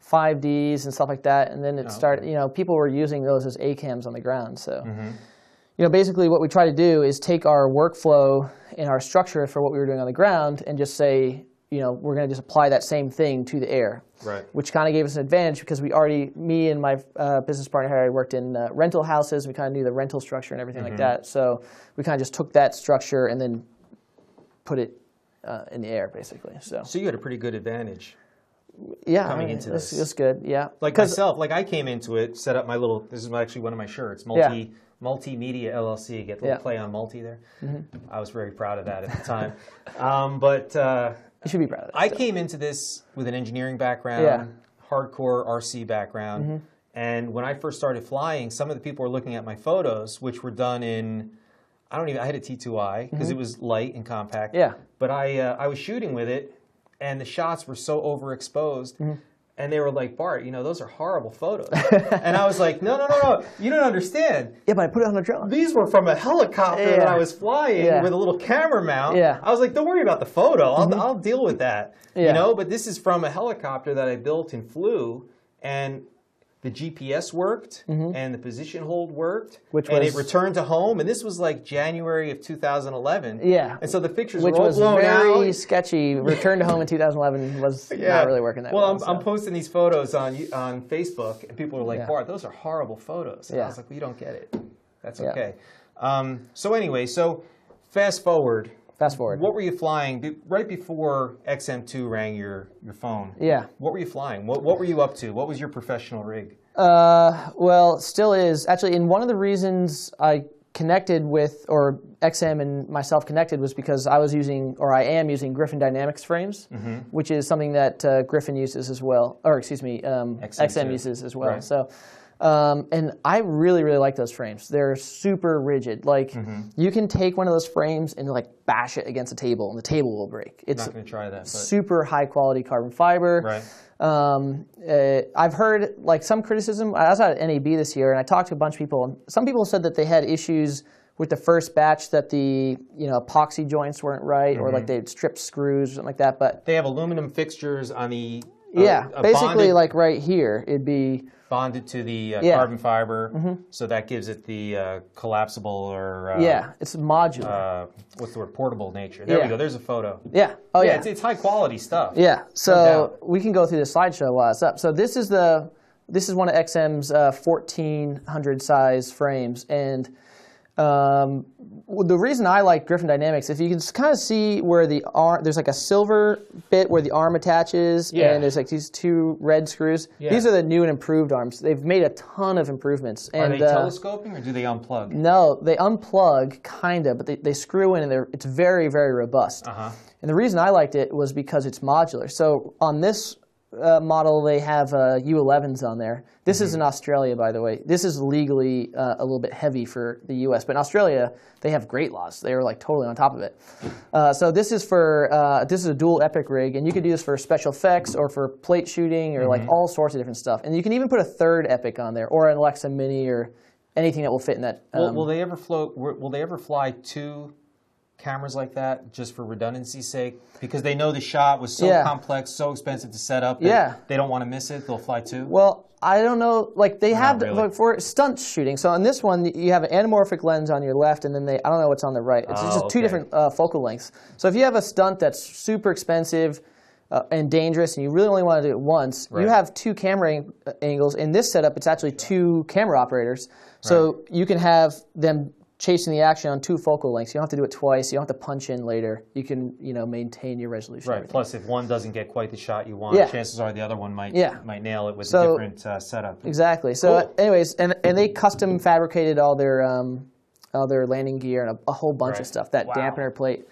5Ds and stuff like that, and then it started. You know, people were using those as ACAMs on the ground. So, you know, basically what we try to do is take our workflow and our structure for what we were doing on the ground, and just say, you know, we're going to just apply that same thing to the air. Right. Which kind of gave us an advantage because me and my business partner Harry worked in rental houses. We kind of knew the rental structure and everything like that. So we kind of just took that structure and then put it in the air, basically. So So you had a pretty good advantage. yeah, coming into this. it's good. Yeah, Like myself, like I came into it, set up my little, this is actually one of my shirts, Multimedia LLC, get the little play on multi there. I was very proud of that at the time. But you should be proud of it. I came into this with an engineering background, Yeah. hardcore RC background. And when I first started flying, some of the people were looking at my photos, which were done in, I had a T2i because it was light and compact. Yeah. But I was shooting with it, and the shots were so overexposed. And they were like, Bart, those are horrible photos. And I was like, no, you don't understand. Yeah, but I put it on a drone. These were from a helicopter that I was flying with a little camera mount. Yeah. I was like, don't worry about the photo. I'll deal with that. But this is from a helicopter that I built and flew, and the GPS worked, and the position hold worked, and it returned to home. And this was like January of 202011. Yeah. And so the pictures Which were all was blown very out. sketchy. Return to home in 2011 was not really working that well. Well, I'm posting these photos on Facebook, and people are like, Bart, those are horrible photos. And I was like, well, you don't get it. That's okay. So anyway, fast forward. What were you flying right before XM2 rang your phone? Yeah. What were you flying? What were you up to? What was your professional rig? Well, still is. Actually, and one of the reasons I connected with, or XM and myself connected, was because I am using Griffin Dynamics frames, which is something that Griffin uses as well, or excuse me, XM uses as well. Right. So. And I really, really like those frames. They're super rigid. Like, you can take one of those frames and bash it against a table, and the table will break. It's not going to try that. But super high quality carbon fiber. Right. I've heard some criticism. I was at NAB this year, and I talked to a bunch of people. And some people said that they had issues with the first batch, that the epoxy joints weren't right, or they'd stripped screws or something like that. But they have aluminum fixtures on the basically bonded, right here it'd be bonded to the carbon fiber, so that gives it the collapsible or it's modular. What's the word? Portable nature. There we go. There's a photo. Yeah. Oh yeah. It's high quality stuff. Yeah. So we can go through the slideshow while it's up. So this is one of XM's 1400 size frames, and the reason I like Griffin Dynamics, if you can kind of see where there's a silver bit where the arm attaches, and there's these two red screws. Yeah. These are the new and improved arms. They've made a ton of improvements. Are they telescoping, or do they unplug? No, they unplug, kind of, but they screw in, and it's very, very robust. And the reason I liked it was because it's modular. So on this model, they have U11s on there. This is in Australia, by the way. This is legally a little bit heavy for the U.S., but in Australia, they have great laws. They are totally on top of it. So this is this is a dual epic rig, and you could do this for special effects or for plate shooting or all sorts of different stuff. And you can even put a third epic on there, or an Alexa Mini, or anything that will fit in that. Will they ever will they ever fly two cameras like that, just for redundancy's sake, because they know the shot was so complex, so expensive to set up that they don't want to miss it? They'll fly two? Well, I don't know. They have for stunt shooting. So on this one, you have an anamorphic lens on your left, and then I don't know what's on the right. It's just two different focal lengths. So if you have a stunt that's super expensive and dangerous, and you really only want to do it once, you have two camera angles. In this setup, it's actually two camera operators. So you can have them chasing the action on two focal lengths. You don't have to do it twice. You don't have to punch in later. You can, maintain your resolution. Right. Plus, if one doesn't get quite the shot you want, chances are the other one might nail it with a different setup. Exactly. So, anyways, and they custom fabricated all their landing gear and a whole bunch of stuff. That dampener plate.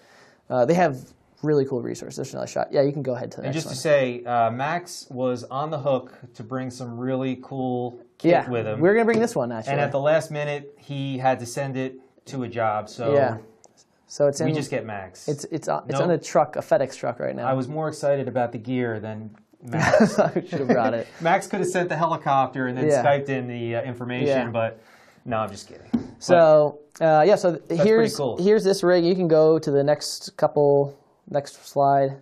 They have really cool resources. There's another shot. Yeah, you can go ahead to the next one. And just to say, Max was on the hook to bring some really cool kit with him. We're going to bring this one, actually. And at the last minute, he had to send it to a job. So so we just get Max. It's on a truck, a FedEx truck right now. I was more excited about the gear than Max. I should have brought it. Max could have sent the helicopter and then Skyped in the information, but no, I'm just kidding. So, so here's cool. Here's this rig. You can go to the next slide,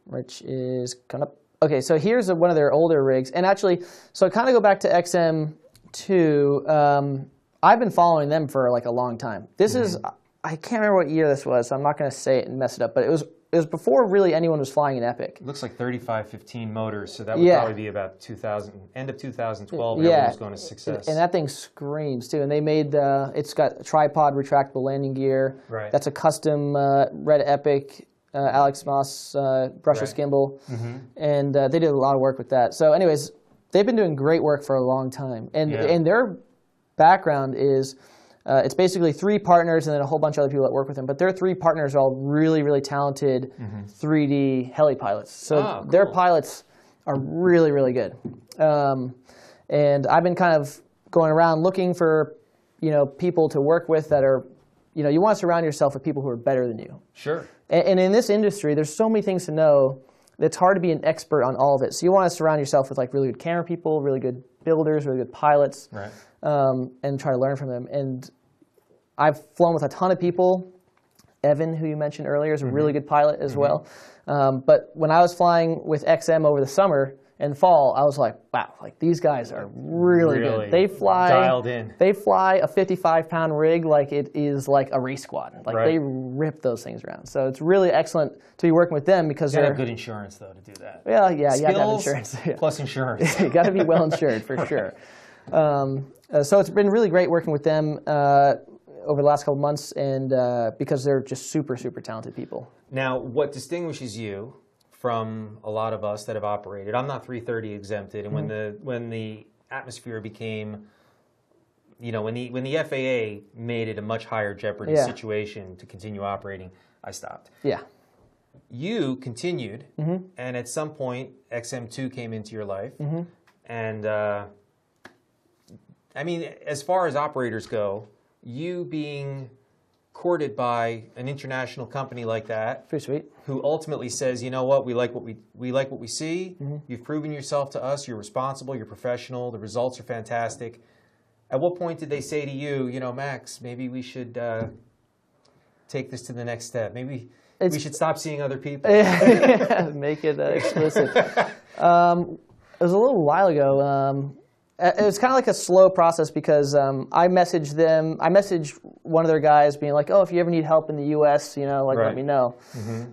which is coming up. Okay, so here's one of their older rigs. And actually, so kind of go back to XM2. I've been following them for a long time. This is, I can't remember what year this was, so I'm not going to say it and mess it up, but it was before really anyone was flying an Epic. It looks like 3515 motors, so that would probably be about end of 2012 when it was going to success. And that thing screams, too. And they made, it's got tripod retractable landing gear. Right. That's a custom Red Epic Alex Moss brushless gimbal. And they did a lot of work with that. So anyways, they've been doing great work for a long time. And their background is, it's basically three partners and then a whole bunch of other people that work with them. But their three partners are all really, really talented 3D heli pilots. So their pilots are really, really good. And I've been kind of going around looking for, people to work with that are, you want to surround yourself with people who are better than you. Sure. And in this industry, there's so many things to know that it's hard to be an expert on all of it. So you want to surround yourself with like really good camera people, really good builders, really good pilots, right. And try to learn from them. And I've flown with a ton of people. Evan, who you mentioned earlier, is a really good pilot as well. But when I was flying with XM over the summer and fall, I was like, wow, like these guys are really good. They fly dialed in. They fly a 55-pound rig like it is like a race squad. Like right. they rip those things around. So it's really excellent to be working with them because You they're have good insurance though to do that. Yeah, you have to have Skills insurance. Yeah. plus insurance. You got to be well insured for sure. So it's been really great working with them over the last couple months, and because they're just super, super talented people. Now, what distinguishes you from a lot of us that have operated? I'm not 330 exempted, and when the atmosphere became, when the FAA made it a much higher jeopardy situation to continue operating, I stopped. Yeah. You continued, and at some point, XM2 came into your life, and I mean, as far as operators go, you being courted by an international company like that, pretty sweet, who ultimately says, you know what, we like what we see. You've proven yourself to us. You're responsible. You're professional. The results are fantastic. At what point did they say to you, Max, maybe we should take this to the next step? Maybe we should stop seeing other people. Make it explicit. It was a little while ago. It was kind of like a slow process because I messaged them. I messaged one of their guys being like, oh, if you ever need help in the U.S., right. let me know.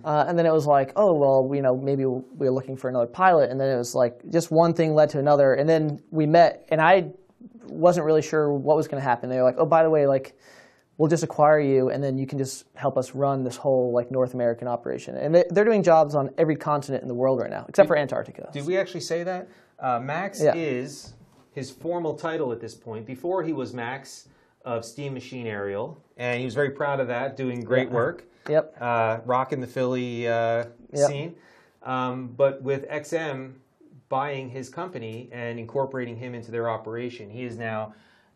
And then it was like, oh, well, maybe we're looking for another pilot. And then it was like just one thing led to another. And then we met, and I wasn't really sure what was going to happen. They were like, oh, by the way, like, we'll just acquire you, and then you can just help us run this whole like North American operation. And they're doing jobs on every continent in the world right now, except for Antarctica. Did we actually say that? Max is his formal title at this point. Before he was Max of Steam Machine Aerial, and he was very proud of that, doing great work. Yep. Rocking the Philly scene. But with XM buying his company and incorporating him into their operation, he is now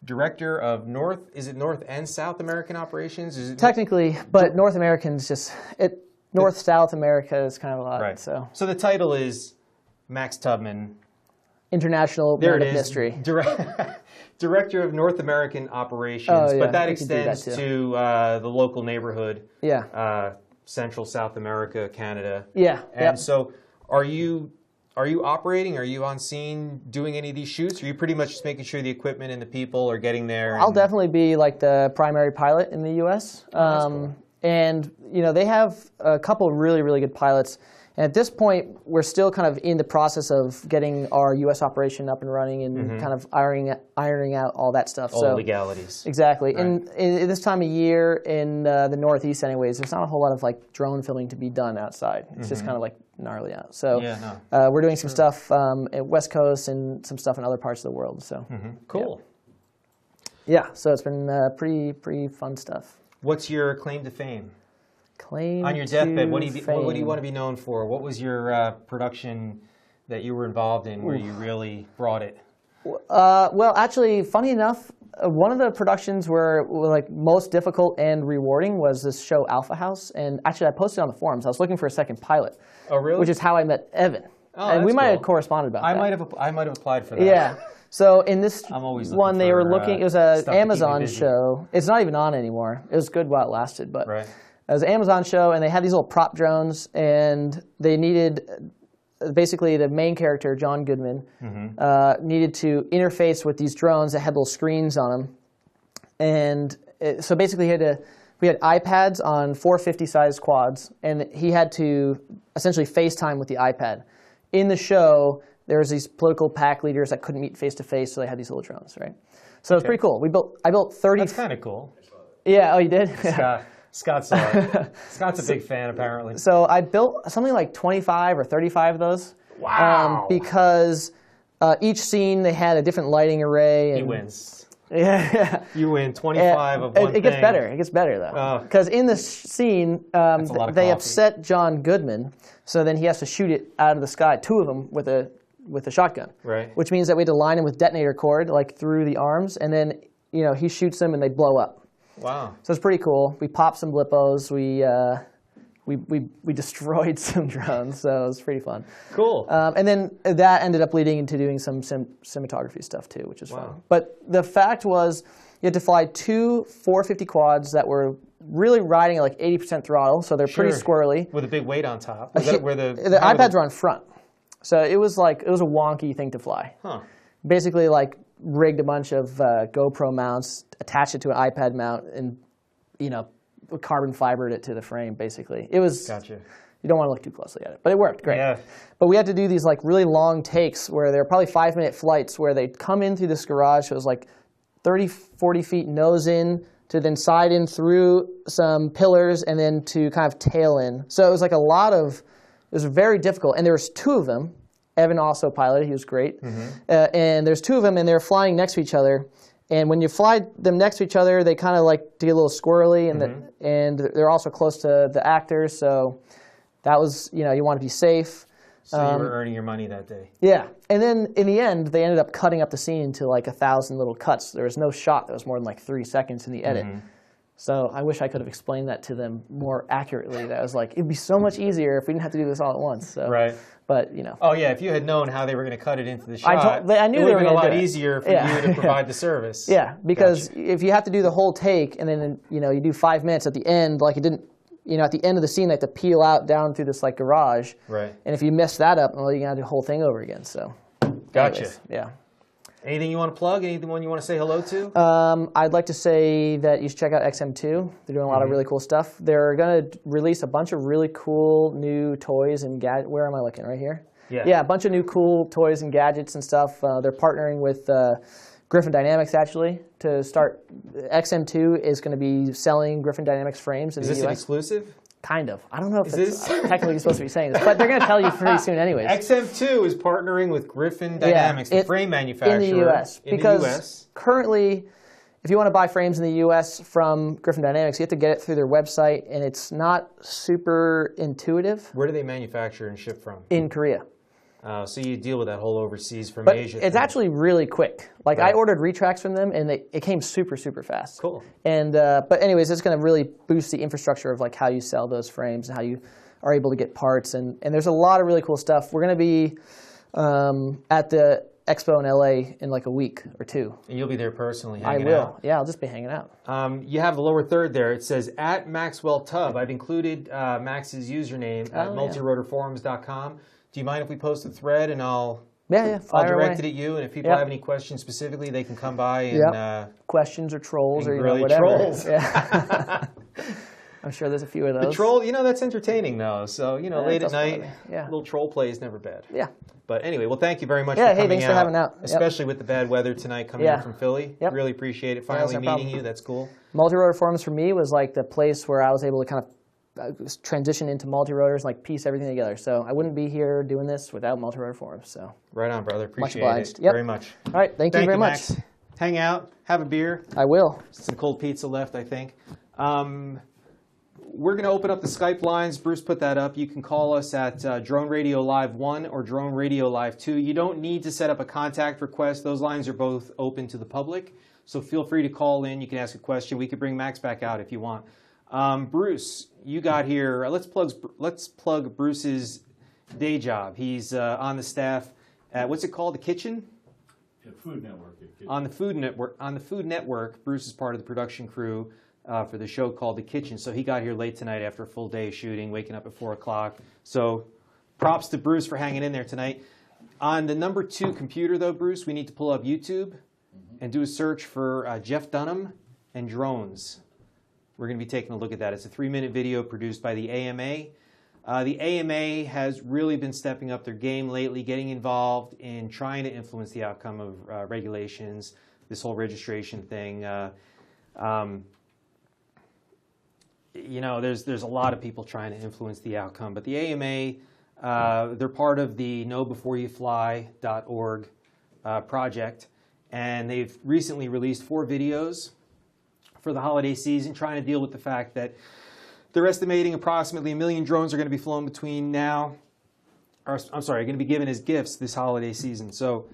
director of North and South American operations? Technically, but North American's just, North-South America is kind of a lot. Right. So the title is Max Tubman. International Mystery. Director of North American Operations, but that extends to the local neighborhood. Yeah. Central South America, Canada. Yeah. And so are you operating? Are you on scene doing any of these shoots? Or are you pretty much just making sure the equipment and the people are getting there? I'll definitely be like the primary pilot in the U.S. That's cool. And they have a couple of really, really good pilots. And at this point, we're still kind of in the process of getting our U.S. operation up and running and kind of ironing out all that stuff. All the legalities. Exactly. Right. And in this time of year in the Northeast anyways, there's not a whole lot of like drone filming to be done outside. It's just kind of like gnarly out. So we're doing some stuff at West Coast and some stuff in other parts of the world. So Cool. Yeah, so it's been pretty fun stuff. What's your claim to fame? On your deathbed, what do you want to be known for? What was your production that you were involved in where you really brought it? Well, actually, funny enough, one of the productions were like most difficult and rewarding was this show Alpha House, and actually I posted on the forums. I was looking for a second pilot. Oh, really? Which is how I met Evan. Oh, and we might cool. have corresponded about that. I might have applied for that. Yeah. So in this one, they were for, looking. It was an stuff to keep me Amazon busy. show. It's not even on anymore. It was good while it lasted, but Right. it was an Amazon show, and they had these little prop drones, and they needed basically the main character, John Goodman, needed to interface with these drones that had little screens on them, and so basically we had iPads on 450-size quads, and he had to essentially FaceTime with the iPad. In the show, there was these political pack leaders that couldn't meet face-to-face, so they had these little drones, right? So it was pretty cool. I built 30... That's kind of cool. Yeah, oh, you did? Scott saw it. Scott's a big fan, apparently. So I built something like 25 or 35 of those. Wow. Because each scene, they had a different lighting array. And He wins. Yeah. You win 25 of one It gets thing. better. It gets better, though. Because in this scene, a lot of they coffee. upset John Goodman, so then he has to shoot it out of the sky, two of them, with a with a shotgun. Right. Which means that we had to line them with detonator cord, like through the arms, and then he shoots them and they blow up. Wow. So it's pretty cool. We popped some Blippos. We destroyed some drones, so it was pretty fun. Cool. And then that ended up leading into doing some cinematography stuff too, which is fun. But the fact was, you had to fly 2 450 quads that were really riding at like 80% throttle, so they're pretty squirrely. With a big weight on top. Was that where the iPads were on front, so it was a wonky thing to fly. Huh. Basically, like rigged a bunch of GoPro mounts, attached it to an iPad mount, and carbon fibered it to the frame. Basically, it was. Gotcha. You don't want to look too closely at it, but it worked great. Yeah. But we had to do these like really long takes where they're probably 5-minute flights where they'd come in through this garage. So it was like 30, 40 feet nose in to then side in through some pillars and then to kind of tail in. So it was like it was very difficult. And there was 2 of them. Evan also piloted. He was great. And there's 2 of them and they're flying next to each other. And when you fly them next to each other, they kind of like to get a little squirrely and they're also close to the actors. So that was, you want to be safe. So you were earning your money that day. Yeah. And then in the end, they ended up cutting up the scene into like 1,000 little cuts. There was no shot that was more than like 3 seconds in the edit. So I wish I could have explained that to them more accurately. That was like, it'd be so much easier if we didn't have to do this all at once. So, right. But, Oh, yeah. If you had known how they were going to cut it into the shot, I knew it would have been a lot do it. easier for you to provide the service. Yeah, because if you have to do the whole take and then, you do 5 minutes at the end, like it didn't, at the end of the scene, they have to peel out down through this like garage. Right. And if you mess that up, well, you're going to do the whole thing over again. So, gotcha. Anyways, yeah. Anything you want to plug? Anyone you want to say hello to? I'd like to say that you should check out XM2. They're doing a lot of really cool stuff. They're going to release a bunch of really cool new toys and gadgets. Where am I looking? Right here? Yeah, a bunch of new cool toys and gadgets and stuff. They're partnering with Griffin Dynamics, actually, to start. XM2 is going to be selling Griffin Dynamics frames in the US. Is this an exclusive? Kind of. I don't know if it's technically supposed to be saying this, but they're going to tell you pretty soon anyways. XM2 is partnering with Griffin Dynamics, the frame manufacturer. In the US. Because currently, if you want to buy frames in the US from Griffin Dynamics, you have to get it through their website, and it's not super intuitive. Where do they manufacture and ship from? In Korea. So you deal with that whole overseas from but Asia. It's actually really quick. Like I ordered retracts from them, and it came super, super fast. Cool. And but anyways, it's going to really boost the infrastructure of like how you sell those frames and how you are able to get parts. And there's a lot of really cool stuff. We're going to be at the Expo in LA in like a week or 2. And you'll be there personally hanging out? I will. Out. Yeah, I'll just be hanging out. You have the lower third there. It says at Maxwell Tubb. I've included Max's username at multirotorforums.com. Do you mind if we post a thread and I'll direct it at you? And if people have any questions specifically, they can come by and questions or trolls or really whatever. Trolls. Yeah. I'm sure there's a few of those. The troll, that's entertaining though. So late at night, a little troll play is never bad. Yeah. But anyway, well, thank you very much for coming out. Thanks for having out. Especially with the bad weather tonight coming in from Philly. Really appreciate it. Finally meeting you. That's cool. Multi-rotor forums for me was like the place where I was able to kind of transition into multi-rotors, like piece everything together. So I wouldn't be here doing this without multi-rotor forums. So right on, brother. Appreciate it very much. All right, thank you very much. Max. Hang out, have a beer. I will. Some cold pizza left, I think. We're going to open up the Skype lines. Bruce put that up. You can call us at Drone Radio Live 1 or Drone Radio Live 2. You don't need to set up a contact request. Those lines are both open to the public. So feel free to call in. You can ask a question. We could bring Max back out if you want. Bruce, you got here. Let's plug Bruce's day job. He's on the staff at, what's it called? The Kitchen? Yeah, Food Network. On the Food Network, Bruce is part of the production crew for the show called The Kitchen. So he got here late tonight after a full day of shooting, waking up at 4 o'clock. So props to Bruce for hanging in there tonight. On the number 2 computer, though, Bruce, we need to pull up YouTube and do a search for Jeff Dunham and drones. We're going to be taking a look at that. It's a 3-minute video produced by the AMA. The AMA has really been stepping up their game lately, getting involved in trying to influence the outcome of regulations, this whole registration thing. There's a lot of people trying to influence the outcome, but the AMA, they're part of the KnowBeforeYouFly.org project, and they've recently released 4 videos for the holiday season, trying to deal with the fact that they're estimating approximately 1 million drones are going to be flown between now or I'm sorry, are going to be given as gifts this holiday season. So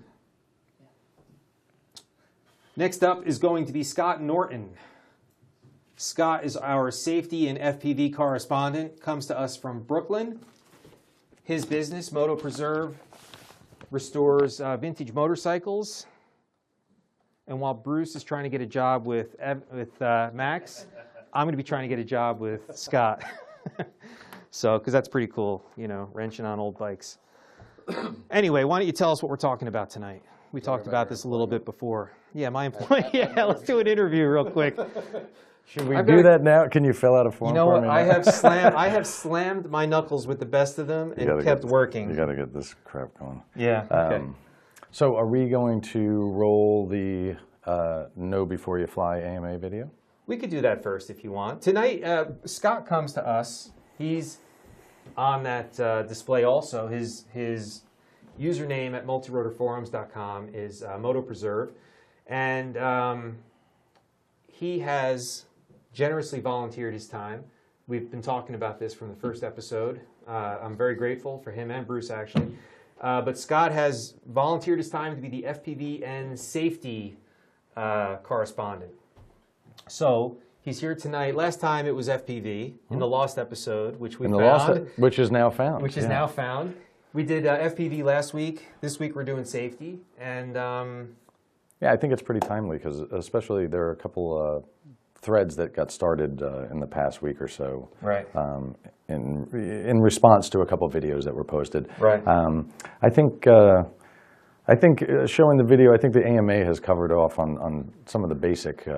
next up is going to be Scott Norton. Scott is our safety and FPV correspondent, comes to us from Brooklyn. His business, Moto Preserve, restores vintage motorcycles. And while Bruce is trying to get a job with Max, I'm going to be trying to get a job with Scott. So, because that's pretty cool, you know, wrenching on old bikes. Anyway, why don't you tell us what we're talking about tonight? We talked about this a little bit before. Yeah, my employee. Yeah, let's do an interview real quick. Should we do that now? Can you fill out a form? You know for what? me I have slammed my knuckles with the best of them and kept working. You got to get this crap going. Yeah. Okay. So, are we going to roll the Know Before You Fly AMA video? We could do that first if you want. Tonight, Scott comes to us. He's on that display also. His username at multirotorforums.com is MotoPreserve, and he has generously volunteered his time. We've been talking about this from the first episode. I'm very grateful for him and Bruce, actually. But Scott has volunteered his time to be the FPV and safety correspondent. So he's here tonight. Last time it was FPV in the lost episode, which we found. Which is now found. Which is now found. We did FPV last week. This week we're doing safety. And yeah, I think it's pretty timely because especially there are a couple threads that got started in the past week or so. Right. In response to a couple videos that were posted. Right. I think showing the video, I think the AMA has covered off on some of the basic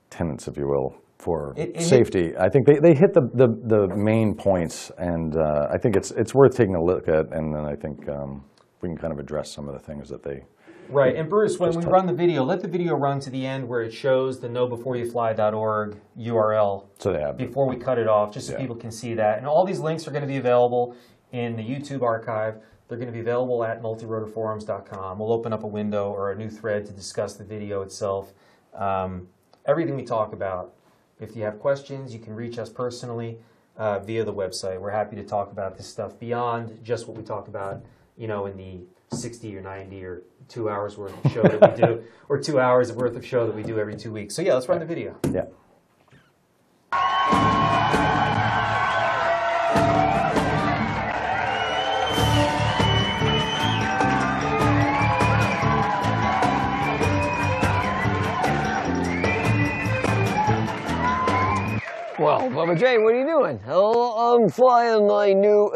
tenets, if you will, for safety. I think they hit the main points, and I think it's worth taking a look at, and then I think we can kind of address some of the things that they... Right, and Bruce, when we run the video, let the video run to the end where it shows the knowbeforeyoufly.org URL so they have before we cut it off, just so people can see that. And all these links are going to be available in the YouTube archive. They're going to be available at multirotorforums.com. We'll open up a window or a new thread to discuss the video itself. Everything we talk about. If you have questions, you can reach us personally via the website. We're happy to talk about this stuff beyond just what we talk about, you know, in the 60 or 90 or 2 hours worth of show that we do, or 2 hours worth of show that we do every 2 weeks. So yeah, let's run the video. Yeah. Well, Bubba J, what are you doing? Oh, I'm flying my new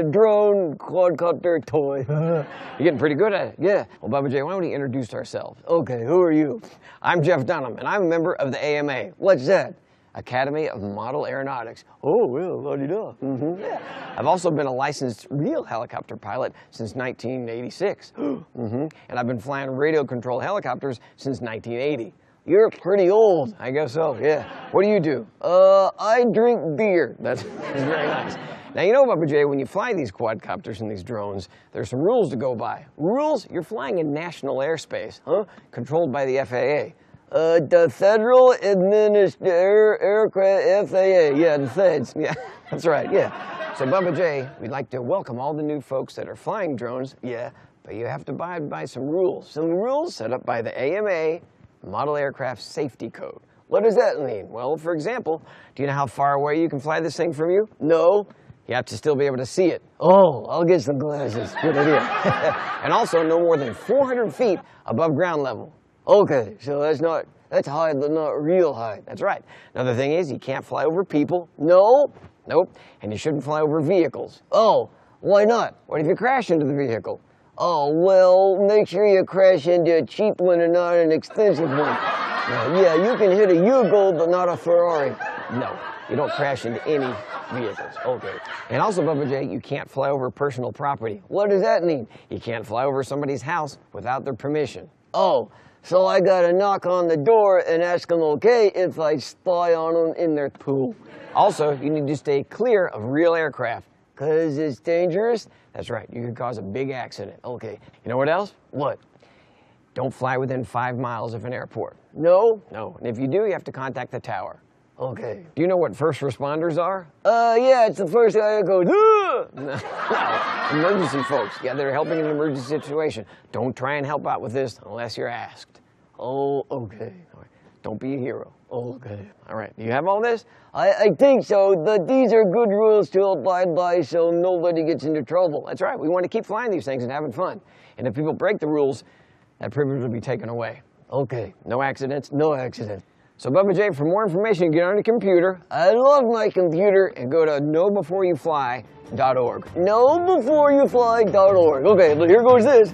drone quadcopter toy. You're getting pretty good at it, yeah. Well, Bubba J, why don't we introduce ourselves? Okay, who are you? I'm Jeff Dunham, and I'm a member of the AMA. What's that? Academy of Model Aeronautics. Oh, well, la-di-da. Yeah. I've also been a licensed real helicopter pilot since 1986. And I've been flying radio-controlled helicopters since 1980. You're pretty old. I guess so, yeah. What do? I drink beer. That's very nice. Now, you know, Bubba J, when you fly these quadcopters and these drones, there's some rules to go by. Rules? You're flying in national airspace, huh? Controlled by the FAA. The Federal Aircraft FAA. Yeah, the feds. Yeah, that's right, yeah. So, Bubba J, we'd like to welcome all the new folks that are flying drones, yeah, but you have to abide by some rules. Some rules set up by the AMA, Model Aircraft Safety Code. What does that mean? Well, for example, do you know how far away you can fly this thing from you? No. You have to still be able to see it. Oh, I'll get some glasses. Good idea. And also no more than 400 feet above ground level. Okay, so that's high, but not real high. That's right. Another thing is you can't fly over people. No. Nope. And you shouldn't fly over vehicles. Oh, why not? What if you crash into the vehicle? Oh, well, make sure you crash into a cheap one and not an expensive one. Yeah, you can hit a Yugo, but not a Ferrari. No, you don't crash into any vehicles. Okay. And also, Bubba J, you can't fly over personal property. What does that mean? You can't fly over somebody's house without their permission. Oh, so I gotta knock on the door and ask them okay if I spy on them in their pool. Also, you need to stay clear of real aircraft. Because it's dangerous? That's right, you could cause a big accident. Okay, you know what else? What? Don't fly within 5 miles of an airport. No? No, and if you do, you have to contact the tower. Okay. Do you know what first responders are? Yeah, it's the first guy that goes, no. Emergency folks. Yeah, they're helping in an emergency situation. Don't try and help out with this unless you're asked. Oh, okay. All right. Don't be a hero. Okay. All right. Do you have all this? I think so. These are good rules to abide by so nobody gets into trouble. That's right. We want to keep flying these things and having fun. And if people break the rules, that privilege will be taken away. Okay. No accidents, no accidents. So, Bubba J, for more information, get on the computer. I love my computer. And go to knowbeforeyouFly.org. KnowbeforeyouFly.org. Okay, here goes this.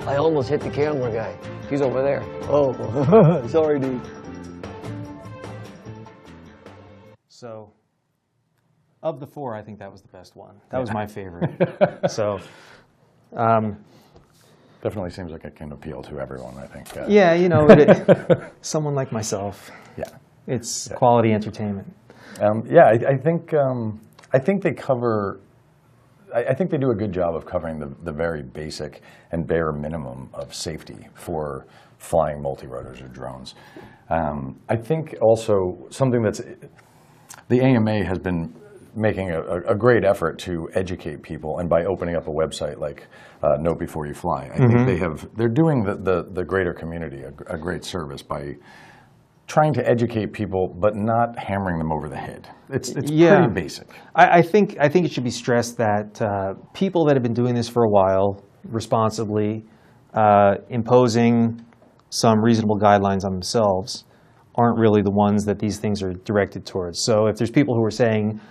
I almost hit the camera guy. He's over there. Oh, sorry, dude. So, of the 4, I think that was the best one. That was my favorite. So, Definitely seems like it can appeal to everyone, I think. yeah, you know, someone like myself. Yeah. It's quality entertainment. Yeah, I think they cover. I think they do a good job of covering the very basic and bare minimum of safety for flying multirotors or drones. I think also something that's the AMA has been making a great effort to educate people, and by opening up a website like Know Before You Fly, I think they're doing the greater community a great service by trying to educate people, but not hammering them over the head. It's pretty basic. I think it should be stressed that people that have been doing this for a while, responsibly, imposing some reasonable guidelines on themselves, aren't really the ones that these things are directed towards. So if there's people who are saying,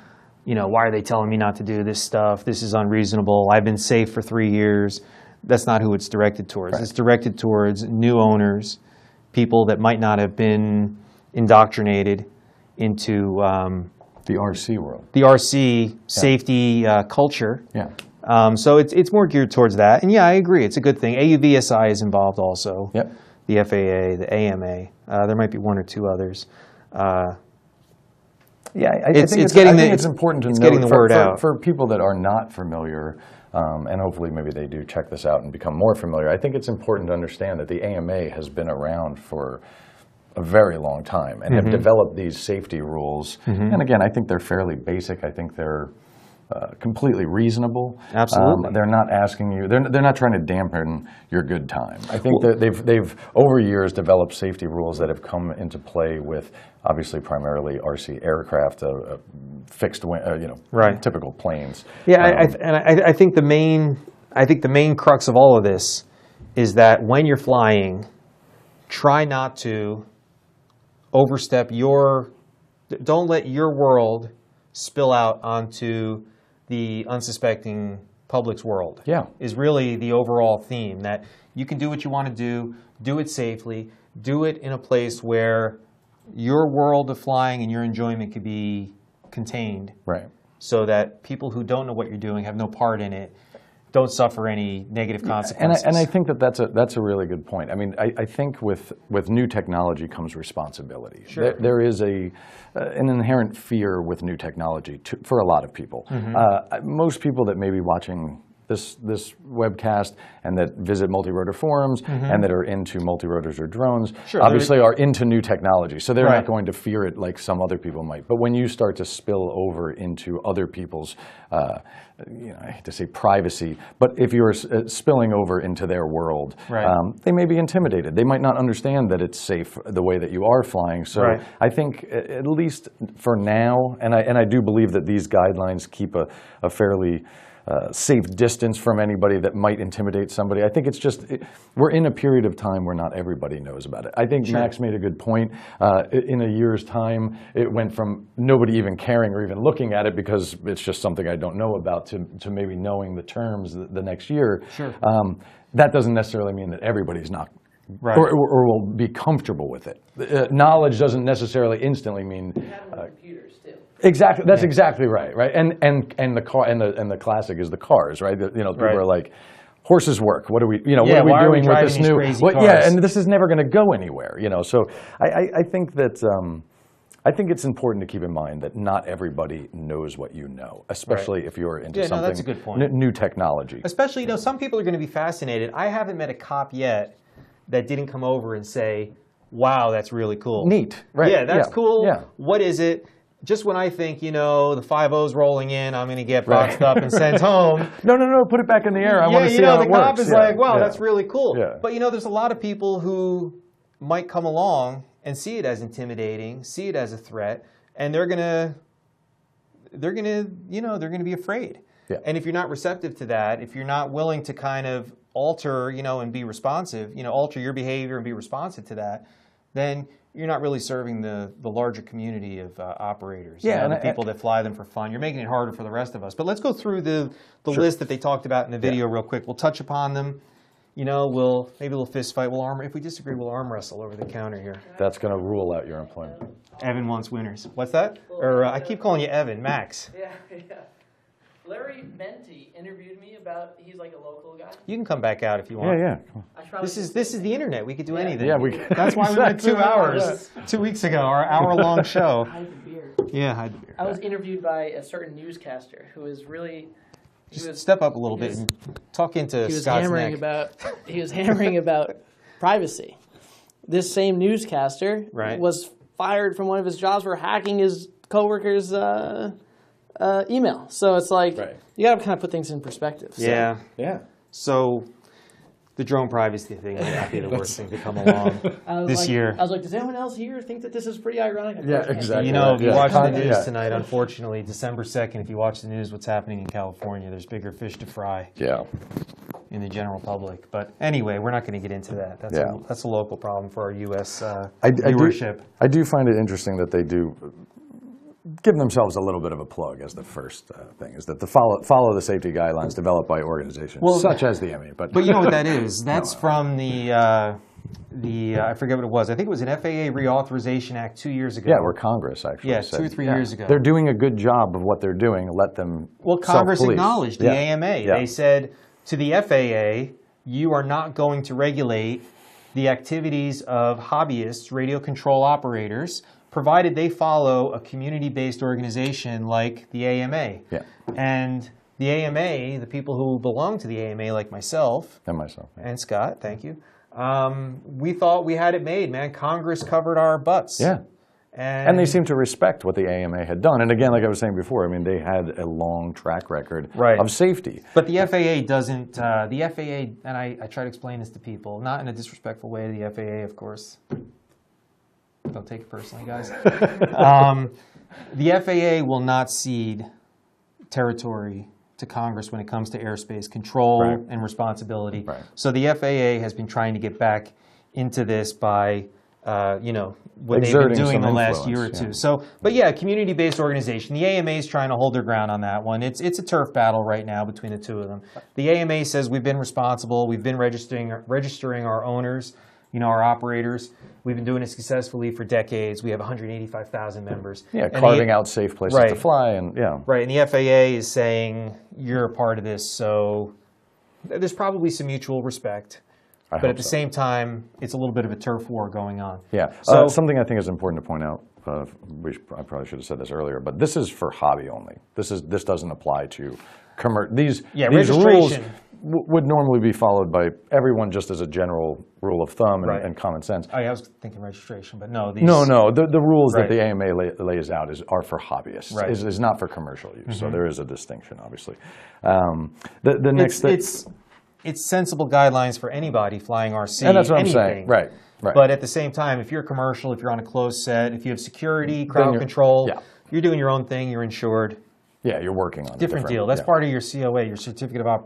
you know, why are they telling me not to do this stuff? This is unreasonable. I've been safe for 3 years. That's not who it's directed towards. Right. It's directed towards new owners, people that might not have been indoctrinated into the RC world, the RC safety culture. Yeah. So it's more geared towards that. And yeah, I agree. It's a good thing. AUVSI is involved also. Yep. The FAA, the AMA. There might be 1 or 2 others. Yeah, I think it's important to getting the word out for people that are not familiar, and hopefully maybe they do check this out and become more familiar. I think it's important to understand that the AMA has been around for a very long time and have developed these safety rules. And again, I think they're fairly basic. I think they're completely reasonable. Absolutely. They're not asking you. They're not trying to dampen your good time. I think that they've over years developed safety rules that have come into play with obviously primarily RC aircraft, fixed wing, typical planes. Yeah, I think the main crux of all of this is that when you're flying, try not to overstep don't let your world spill out onto the unsuspecting public's world. Yeah. Is really the overall theme, that you can do what you want to do it safely, do it in a place where your world of flying and your enjoyment could be contained. Right. So that people who don't know what you're doing, have no part in it, don't suffer any negative consequences. And I think that's a really good point. I mean, I think with new technology comes responsibility. Sure. There is an inherent fear with new technology for a lot of people. Most people that may be watching this webcast and that visit multirotor forums and that are into multirotors or drones obviously are into new technology. So they're not going to fear it like some other people might. But when you start to spill over into other people's, I hate to say privacy, but if you're spilling over into their world, they may be intimidated. They might not understand that it's safe the way that you are flying. So I think at least for now, and I do believe that these guidelines keep a fairly safe distance from anybody that might intimidate somebody. I think it's just, we're in a period of time where not everybody knows about it. I think Max made a good point. In a year's time, it went from nobody even caring or even looking at it because it's just something I don't know about to maybe knowing the terms the next year. That doesn't necessarily mean that everybody's not or will be comfortable with it. Knowledge doesn't necessarily instantly mean exactly. That's exactly right. And the car and the classic is the cars, right? People are like, horses work. What are we? What are we doing with this new? And this is never going to go anywhere. So I think that I think it's important to keep in mind that not everybody knows what you know, especially if you're into something that's a good point. New technology. Especially, some people are going to be fascinated. I haven't met a cop yet that didn't come over and say, wow, that's really cool. Neat, right? Yeah, that's cool. Yeah. What is it? Just when I think, the 5-0's rolling in, I'm going to get boxed up and sent home. No, put it back in the air. I want to see how it works. The cop is like, wow, yeah. that's really cool. Yeah. But, there's a lot of people who might come along and see it as intimidating, see it as a threat, and they're going to be afraid. Yeah. And if you're not receptive to that, if you're not willing to kind of alter, and be responsive, alter your behavior and be responsive to that, then you're not really serving the larger community of operators. Yeah, the people that fly them for fun. You're making it harder for the rest of us. But let's go through the Sure. list that they talked about in the video real quick. We'll touch upon them. We'll fist fight. If we disagree, we'll arm wrestle over the counter here. That's going to rule out your employment. Evan wants winners. What's that? Or I keep calling you Evan. Max. Yeah. Larry Menti interviewed me about, he's like a local guy. You can come back out if you want. Yeah. This is the internet. We could do anything. Yeah, That's why we went 2 hours 2 weeks ago. Our hour-long show. Hide the beer. Yeah, hide the beer. I was interviewed by a certain newscaster who was really... Just step up a little bit and talk into Scott's neck. He was hammering about privacy. This same newscaster was fired from one of his jobs for hacking his coworker's email. So it's like you got to kind of put things in perspective. So. Yeah. So the drone privacy thing might not be the worst thing to come along this year. I was like, does anyone else here think that this is pretty ironic? Yeah, exactly. If you watch the news tonight, unfortunately, December 2nd, if you watch the news, what's happening in California, there's bigger fish to fry in the general public. But anyway, we're not going to get into that. That's a local problem for our U.S. viewership. I do find it interesting that they do give themselves a little bit of a plug as the first thing, is that follow the safety guidelines developed by organizations such as the ME. But you know what that is? That's from the I forget what it was. I think it was an FAA Reauthorization Act 2 years ago. Yeah, where Congress actually said, 2 or 3 years ago. They're doing a good job of what they're doing. Let them Congress self-police. acknowledged the AMA. They said to the FAA, you are not going to regulate the activities of hobbyists, radio control operators, provided they follow a community-based organization like the AMA. Yeah. And the AMA, the people who belong to the AMA, like myself. And Scott, thank you. We thought we had it made, man. Congress covered our butts. Yeah. And they seem to respect what the AMA had done. And again, like I was saying before, I mean, they had a long track record of safety. But the FAA doesn't, the FAA, and I try to explain this to people, not in a disrespectful way to the FAA, of course. Don't take it personally, guys. The FAA will not cede territory to Congress when it comes to airspace control and responsibility. So the FAA has been trying to get back into this by, what they've been doing the last year or two. So, but yeah, community-based organization. The AMA is trying to hold their ground on that one. It's a turf battle right now between the two of them. The AMA says we've been responsible. We've been registering our owners, our operators. We've been doing it successfully for decades. We have 185,000 members. Yeah, carving out safe places to fly. And and the FAA is saying, you're a part of this, so there's probably some mutual respect. But at the same time, it's a little bit of a turf war going on. Yeah. So something I think is important to point out, I probably should have said this earlier, but this is for hobby only. This doesn't apply to these rules would normally be followed by everyone just as a general rule of thumb and common sense. I was thinking registration, but no. No. The rules that the AMA lays out are for hobbyists. Is not for commercial use. So there is a distinction, obviously. The next thing. It's sensible guidelines for anybody flying RC. And that's what I'm saying. Right. But at the same time, if you're commercial, if you're on a closed set, if you have security, crowd control, you're doing your own thing, you're insured. Yeah, you're working on a different deal. That's part of your COA, your certificate of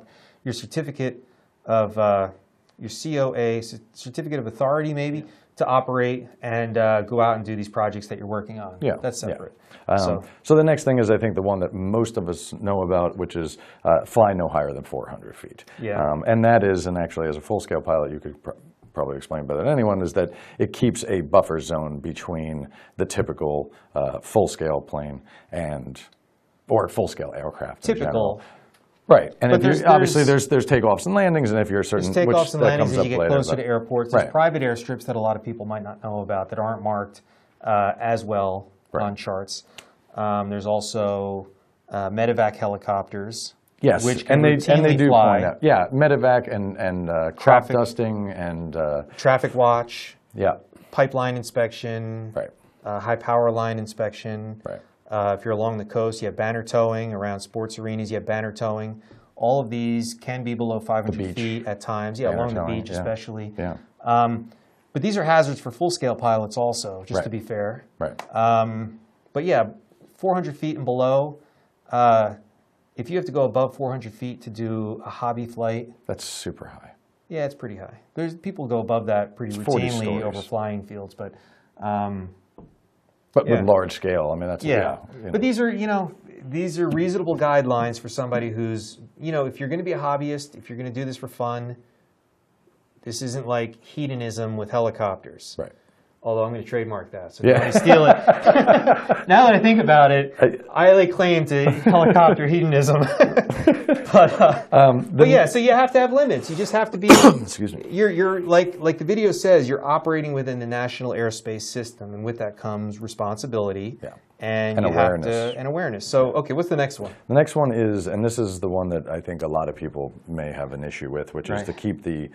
certificate of authority, maybe, to operate and go out and do these projects that you're working on. Yeah, that's separate. So the next thing is, I think, the one that most of us know about, which is fly no higher than 400 feet. Yeah. And that is, and actually as a full-scale pilot, you could probably explain better than anyone, is that it keeps a buffer zone between the typical full-scale plane or full-scale aircraft. Typical. Right, and obviously there's takeoffs and landings, and if you're certain, there's takeoffs and landings as you get closer to later, airports. There's private airstrips that a lot of people might not know about that aren't marked as well on charts. There's also medevac helicopters. Yes, which and they do fly. point out. Yeah, medevac and crop dusting and traffic watch. Yeah. pipeline inspection, Right. high power line inspection. Right. If you're along the coast, you have banner towing. Around sports arenas, you have banner towing. All of these can be below 500 feet at times. Yeah, Banner along the towing, beach yeah. especially. Yeah. But these are hazards for full-scale pilots also, just Right. to be fair. Right. But yeah, 400 feet and below. If you have to go above 400 feet to do a hobby flight, That's super high. yeah, it's pretty high. There's people go above that pretty It's 40 routinely stories. over flying fields, but But Yeah. with large scale, I mean, that's, yeah. you know. But these are reasonable guidelines for somebody who's, if you're going to be a hobbyist, if you're going to do this for fun, this isn't like hedonism with helicopters. Right. Although I'm going to trademark that, so Yeah. don't steal it. Now that I think about it, I lay claim to helicopter hedonism. But yeah, so you have to have limits. You just have to be. Excuse me. You're like the video says, you're operating within the national airspace system, and with that comes responsibility. Yeah. And And you awareness. have to, and awareness. So, okay, what's the next one? The next one is, and this is the one that I think a lot of people may have an issue with, which is Right. to keep the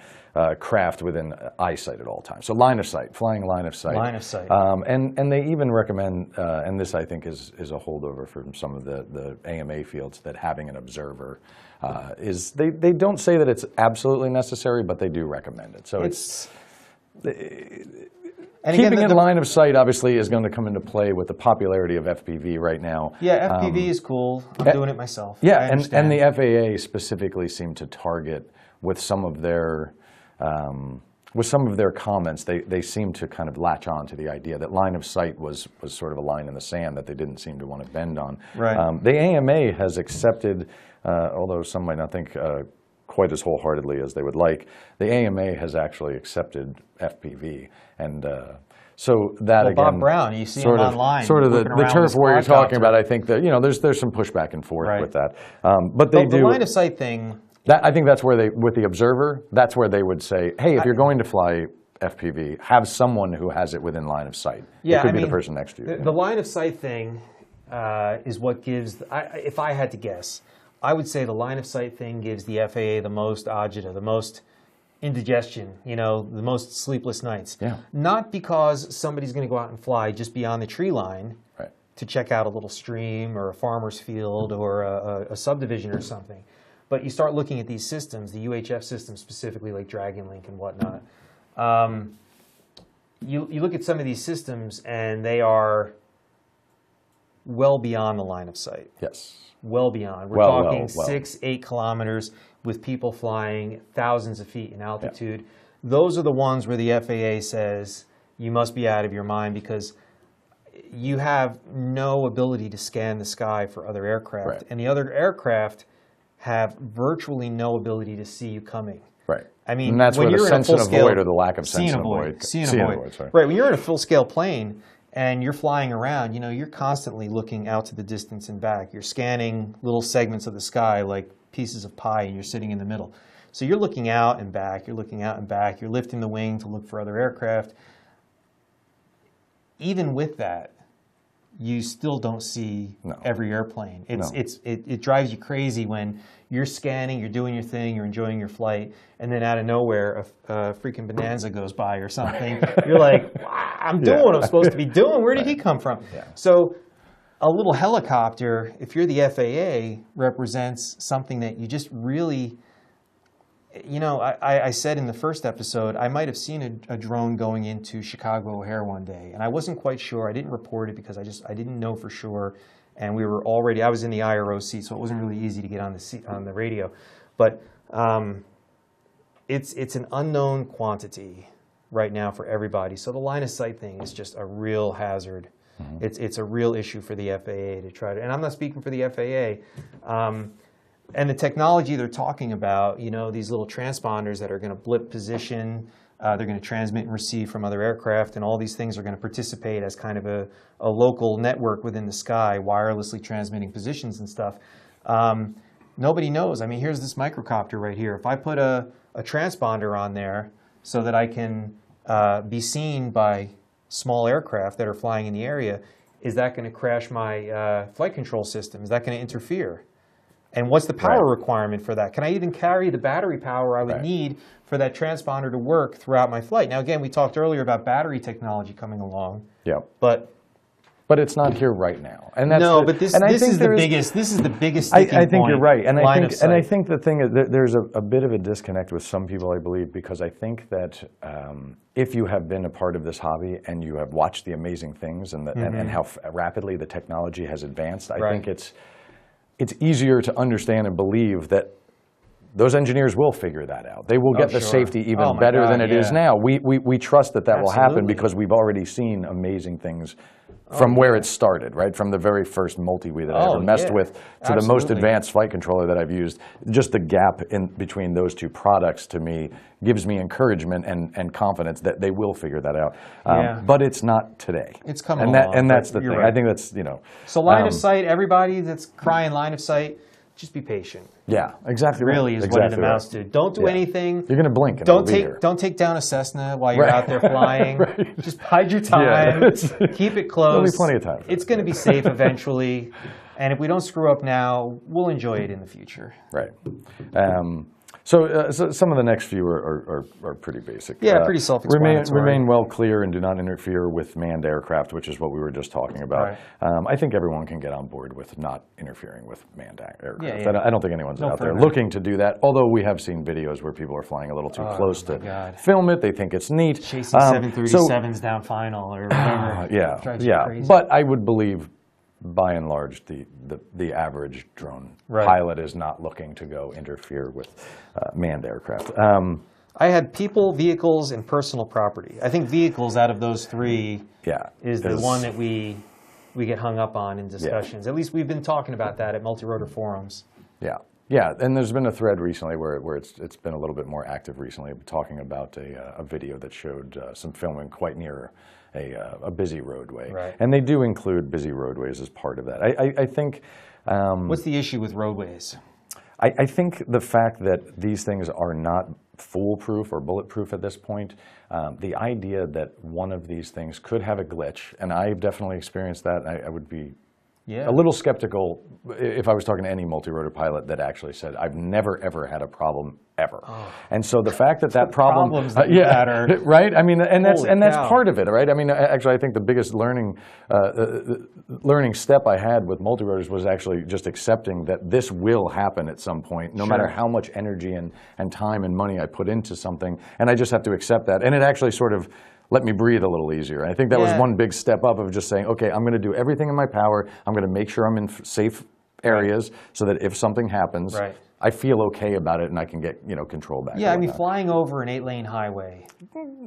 craft within eyesight at all times. So line of sight, flying line of sight. Line of sight. And they even recommend, and this I think is a holdover from some of the AMA fields, that having an observer is, they don't say that it's absolutely necessary, but they do recommend it. So it's And keeping again, in line of sight obviously is going to come into play with the popularity of FPV right now. Yeah, FPV is cool. I'm doing it myself. Yeah, I and understand. the FAA specifically seemed to target with some of their comments. They seem to kind of latch on to the idea that line of sight was sort of a line in the sand that they didn't seem to want to bend on. Right. The AMA has accepted, although some might not think quite as wholeheartedly as they would like, the AMA has actually accepted FPV, and so that Well, again, Bob Brown, you see him online, sort of the looking around turf with his where you're talking quadcopter. about. I think that there's some pushback and forth Right. with that, but they the do. line of sight thing. I think that's where with the observer, that's where they would say, hey, if you're going to fly FPV, have someone who has it within line of sight. Yeah, it could I be mean, the person next to you. The line of sight thing is what gives. If I had to guess, I would say the line of sight thing gives the FAA the most agita, the most indigestion, the most sleepless nights. Yeah. Not because somebody's going to go out and fly just beyond the tree line Right. to check out a little stream or a farmer's field or a subdivision or something. But you start looking at these systems, the UHF systems specifically, like Dragon Link and whatnot. You look at some of these systems, and they are well beyond the line of sight. Yes. Well beyond. We're Well, talking well. 6-8 kilometers with people flying thousands of feet in altitude. Those are the ones where the FAA says you must be out of your mind because you have no ability to scan the sky for other aircraft. Right. And the other aircraft have virtually no ability to see you coming. Right. I mean, and that's when where the you're in a sense and full-scale- avoid or the lack of see sense and and avoid. See and See and avoid. sorry. Right. When you're in a full-scale plane and you're flying around, you're constantly looking out to the distance and back. You're scanning little segments of the sky like pieces of pie, and you're sitting in the middle. So you're looking out and back. You're looking out and back. You're lifting the wing to look for other aircraft. Even with that, you still don't see every airplane. It drives you crazy when you're scanning, you're doing your thing, you're enjoying your flight, and then out of nowhere a freaking Bonanza goes by or something. You're like, wow, I'm doing what I'm supposed to be doing. Where did he come from? Yeah. So a little helicopter, if you're the FAA, represents something that you just really, I said in the first episode, I might have seen a drone going into Chicago O'Hare one day, and I wasn't quite sure. I didn't report it because I didn't know for sure, and I was in the IRO seat, so it wasn't really easy to get on the radio. But it's an unknown quantity right now for everybody. So the line of sight thing is just a real hazard. Mm-hmm. It's a real issue for the FAA to try to, and I'm not speaking for the FAA. And the technology they're talking about, these little transponders that are going to blip position, they're going to transmit and receive from other aircraft, and all these things are going to participate as kind of a local network within the sky, wirelessly transmitting positions and stuff. Nobody knows. I mean, here's this microcopter right here. If I put a transponder on there so that I can be seen by small aircraft that are flying in the area, is that going to crash my flight control system? Is that going to interfere? And what's the power Right. requirement for that? Can I even carry the battery power I would Right. need for that transponder to work throughout my flight? Now, again, we talked earlier about battery technology coming along, Yeah. but But it's not here right now, and that's no, the, but this and I this think is the there's- biggest. This is the biggest. I sticking think you're point, right, and line of I sight. think the thing is that there's a bit of a disconnect with some people, I believe, because I think that if you have been a part of this hobby and you have watched the amazing things and and how rapidly the technology has advanced, I Right. think it's easier to understand and believe that those engineers will figure that out. They will get the sure. safety even Oh my better God, than it is yeah. now. We trust that will happen Absolutely. because we've already seen amazing things from where it started, right? From the very first multi-wii that I ever messed yeah. with to the most Absolutely. advanced flight controller that I've used. Just the gap in between those two products to me gives me encouragement and confidence that they will figure that out. Yeah. But it's not today. It's coming and that, along, and but that's the you're thing. right. I think that's, So line of sight, everybody that's crying line of sight, just be patient. yeah, exactly Really right. is what it Exactly amounts right. to. Don't do Yeah. anything. You're going to blink and it'll Don't be here. take down a Cessna while you're Right. out there flying. Just bide your time. Yeah. Keep it close. There'll be plenty of time for It's that. going to be safe eventually, and if we don't screw up now, we'll enjoy it in the future. Right. So some of the next few are pretty basic. Yeah, pretty self-explanatory. Remain well clear and do not interfere with manned aircraft, which is what we were just talking about. Right. I think everyone can get on board with not interfering with manned aircraft. Yeah, yeah. I don't think anyone's out there further. looking to do that, although we have seen videos where people are flying a little too close to God. film it. They think it's neat. Chasing So- 737s down final or whatever. yeah, Drives you yeah. crazy. But I would believe, by and large, the average drone Right. pilot is not looking to go interfere with manned aircraft. I had people, vehicles, and personal property. I think vehicles out of those three Yeah, is the one that we get hung up on in discussions. At least we've been talking about that at multi-rotor forums. Yeah, yeah, and there's been a thread recently where it's been a little bit more active recently, talking about a video that showed some filming quite near a busy roadway, Right. and they do include busy roadways as part of that. I think. What's the issue with roadways? I think the fact that these things are not foolproof or bulletproof at this point, the idea that one of these things could have a glitch, and I've definitely experienced that, I would be Yeah. a little skeptical if I was talking to any multi-rotor pilot that actually said, I've never, ever had a problem ever. And so the fact that problem, problems that you've had are- right? I mean, and that's Holy cow. part of it, right? I mean, actually, I think the biggest learning step I had with multi-rotors was actually just accepting that this will happen at some point, no matter how much energy and time and money I put into something, and I just have to accept that. And it actually sort of let me breathe a little easier. I think that was Yeah. one big step up of just saying, okay, I'm going to do everything in my power. I'm going to make sure I'm in safe areas so that if something happens, Right. I feel okay about it and I can get control back. Yeah, or I mean, whatnot. flying over an 8-lane highway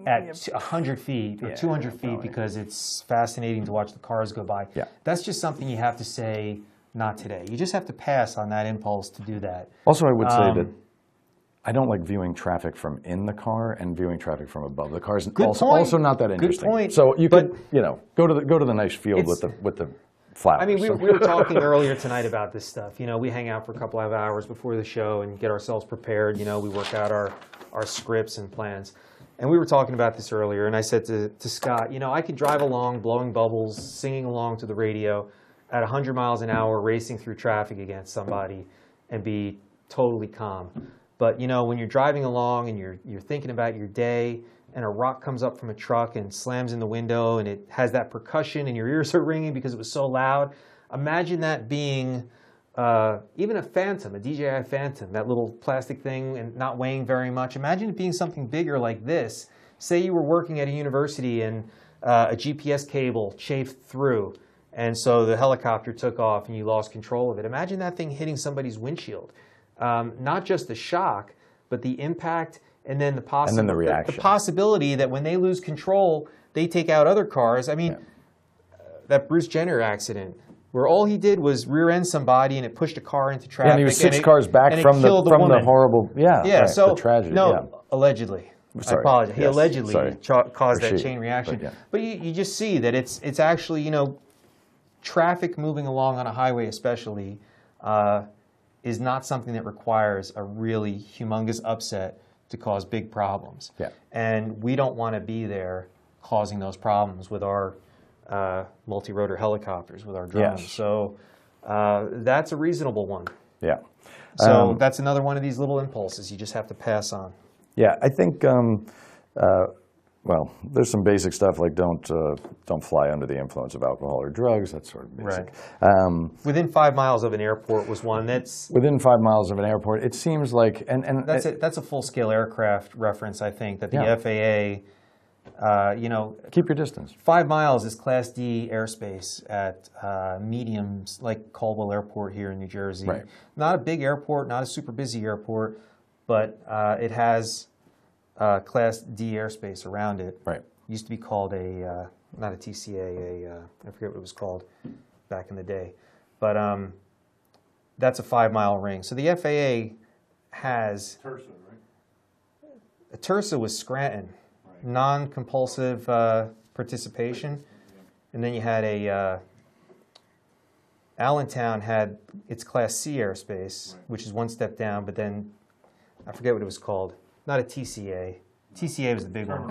at 100 feet or 200 feet because it's fascinating to watch the cars go by. Yeah. That's just something you have to say, not today. You just have to pass on that impulse to do that. Also, I would say that I don't like viewing traffic from in the car and viewing traffic from above the car is Good point. also not that Good interesting. point. So you But could go to the nice field with the flowers. I mean, we were talking earlier tonight about this stuff. We hang out for a couple of hours before the show and get ourselves prepared. We work out our scripts and plans. And we were talking about this earlier, and I said to Scott, I could drive along, blowing bubbles, singing along to the radio at 100 miles an hour, racing through traffic against somebody and be totally calm. But, when you're driving along and you're thinking about your day and a rock comes up from a truck and slams in the window and it has that percussion and your ears are ringing because it was so loud, imagine that being even a Phantom, a DJI Phantom, that little plastic thing and not weighing very much. Imagine it being something bigger like this. Say you were working at a university and a GPS cable chafed through, and so the helicopter took off and you lost control of it. Imagine that thing hitting somebody's windshield. Not just the shock, but the impact and then the reaction. The possibility that when they lose control, they take out other cars. I mean, that Bruce Jenner accident, where all he did was rear-end somebody and it pushed a car into traffic. Yeah, and he was six cars back from the woman. horrible, Yeah, so the tragedy. no, allegedly. Sorry. I apologize. He Yes. allegedly Sorry. caused Or that she. chain reaction. But, yeah. But you just see that it's actually, traffic moving along on a highway especially is not something that requires a really humongous upset to cause big problems. Yeah. And we don't want to be there causing those problems with our multi-rotor helicopters, with our drones. Yes. So that's a reasonable one. Yeah. So that's another one of these little impulses you just have to pass on. Yeah, I think. Well, there's some basic stuff like don't fly under the influence of alcohol or drugs. That's sort of basic. Right. Within 5 miles of an airport was one. That's within 5 miles of an airport. It seems like, and that's a full-scale aircraft reference. I think that the FAA. Keep your distance. 5 miles is Class D airspace at mediums like Caldwell Airport here in New Jersey. Right. Not a big airport, not a super busy airport, but it has Class D airspace around it. Right. Used to be called not a TCA, I forget what it was called back in the day. But that's a 5 mile ring. So the FAA has... Tersa, right? Tersa was Scranton. Non-compulsive participation, and then you had Allentown had its Class C airspace, which is one step down, but then I forget what it was called. Not a TCA. TCA was the big one.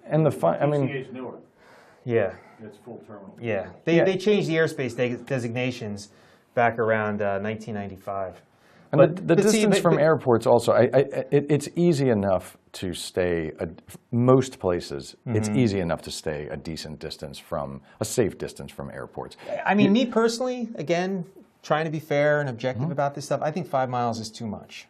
And TCA's newer. Yeah. It's full terminal. Yeah. They changed the airspace designations back around 1995. And but the distance from airports also, it's easy enough to stay, most places, it's easy enough to stay a decent distance from, a safe distance from airports. I mean, me personally, again, trying to be fair and objective about this stuff, I think 5 miles is too much.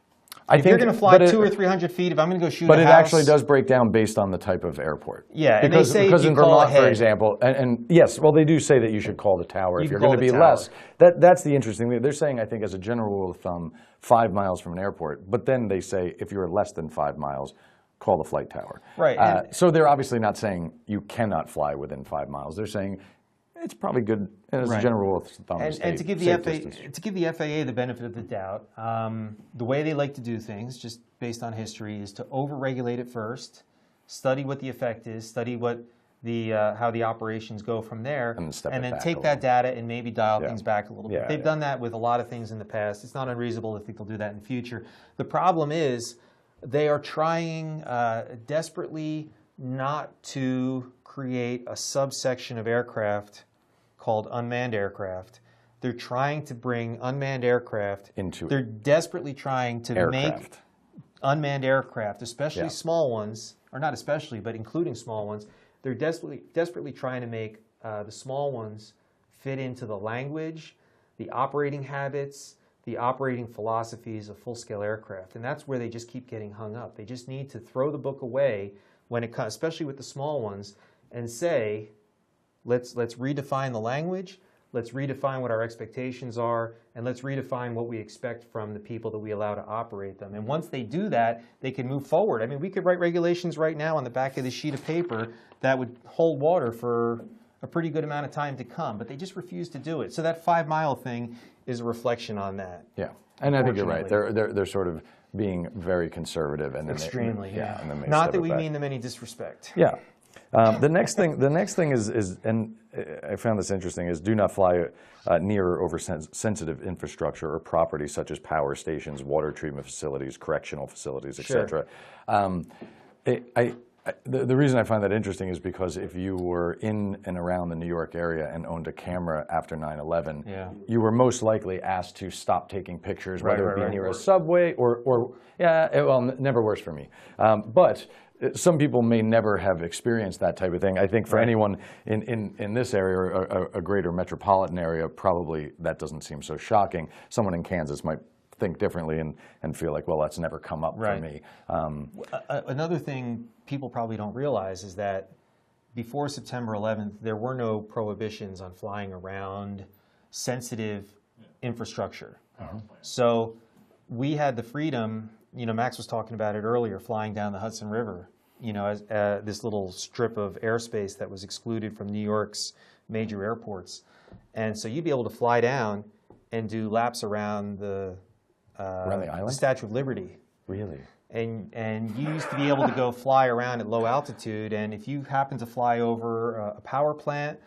If you're going to fly 200 or 300 feet, if I'm going to go shoot a house... But it actually does break down based on the type of airport. Yeah, and because, they say because you in call Vermont, ahead. for example, and yes, well, they do say that you should call the tower if you're going to be less. That's the interesting thing. They're saying, I think, as a general rule of thumb, 5 miles from an airport. But then they say if you're less than 5 miles, call the flight tower. Right. So they're obviously not saying you cannot fly within 5 miles. They're saying it's probably good as a general rule of thumb. And to give the FAA the benefit of the doubt, the way they like to do things, just based on history, is to overregulate it first, study what the effect is, study what how the operations go from there, and then take that data and maybe dial things back a little bit. They've done that with a lot of things in the past. It's not unreasonable to think they'll do that in the future. The problem is they are trying desperately not to create a subsection of aircraft called unmanned aircraft. They're trying to bring unmanned aircraft into it. They're desperately trying to make unmanned aircraft, especially small ones, or not especially, but including small ones. They're desperately trying to make the small ones fit into the language, the operating habits, the operating philosophies of full-scale aircraft. And that's where they just keep getting hung up. They just need to throw the book away when it comes, especially with the small ones, and say, let's redefine the language, let's redefine what our expectations are, and let's redefine what we expect from the people that we allow to operate them. And once they do that, they can move forward. I mean, we could write regulations right now on the back of this sheet of paper that would hold water for a pretty good amount of time to come, but they just refuse to do it. So that 5 mile thing is a reflection on that. Yeah, and I think you're right. They're sort of being very conservative, and then extremely, and then not that we mean them any disrespect. Yeah. The next thing is, and I found this interesting, is do not fly near or over sensitive infrastructure or property such as power stations, water treatment facilities, correctional facilities, etc. The reason I find that interesting is because if you were in and around the New York area and owned a camera after 9/11, you were most likely asked to stop taking pictures, whether it be near a subway or never worse for me. But some people may never have experienced that type of thing. I think for anyone in this area, or a greater metropolitan area, probably that doesn't seem so shocking. Someone in Kansas might think differently and feel like, well, that's never come up for me. Another thing people probably don't realize is that before September 11th, there were no prohibitions on flying around sensitive infrastructure. So we had the freedom, Max was talking about it earlier, flying down the Hudson River, as this little strip of airspace that was excluded from New York's major airports. And so you'd be able to fly down and do laps around the island? Statue of Liberty. Really? And you used to be able to go fly around at low altitude, and if you happen to fly over a power plant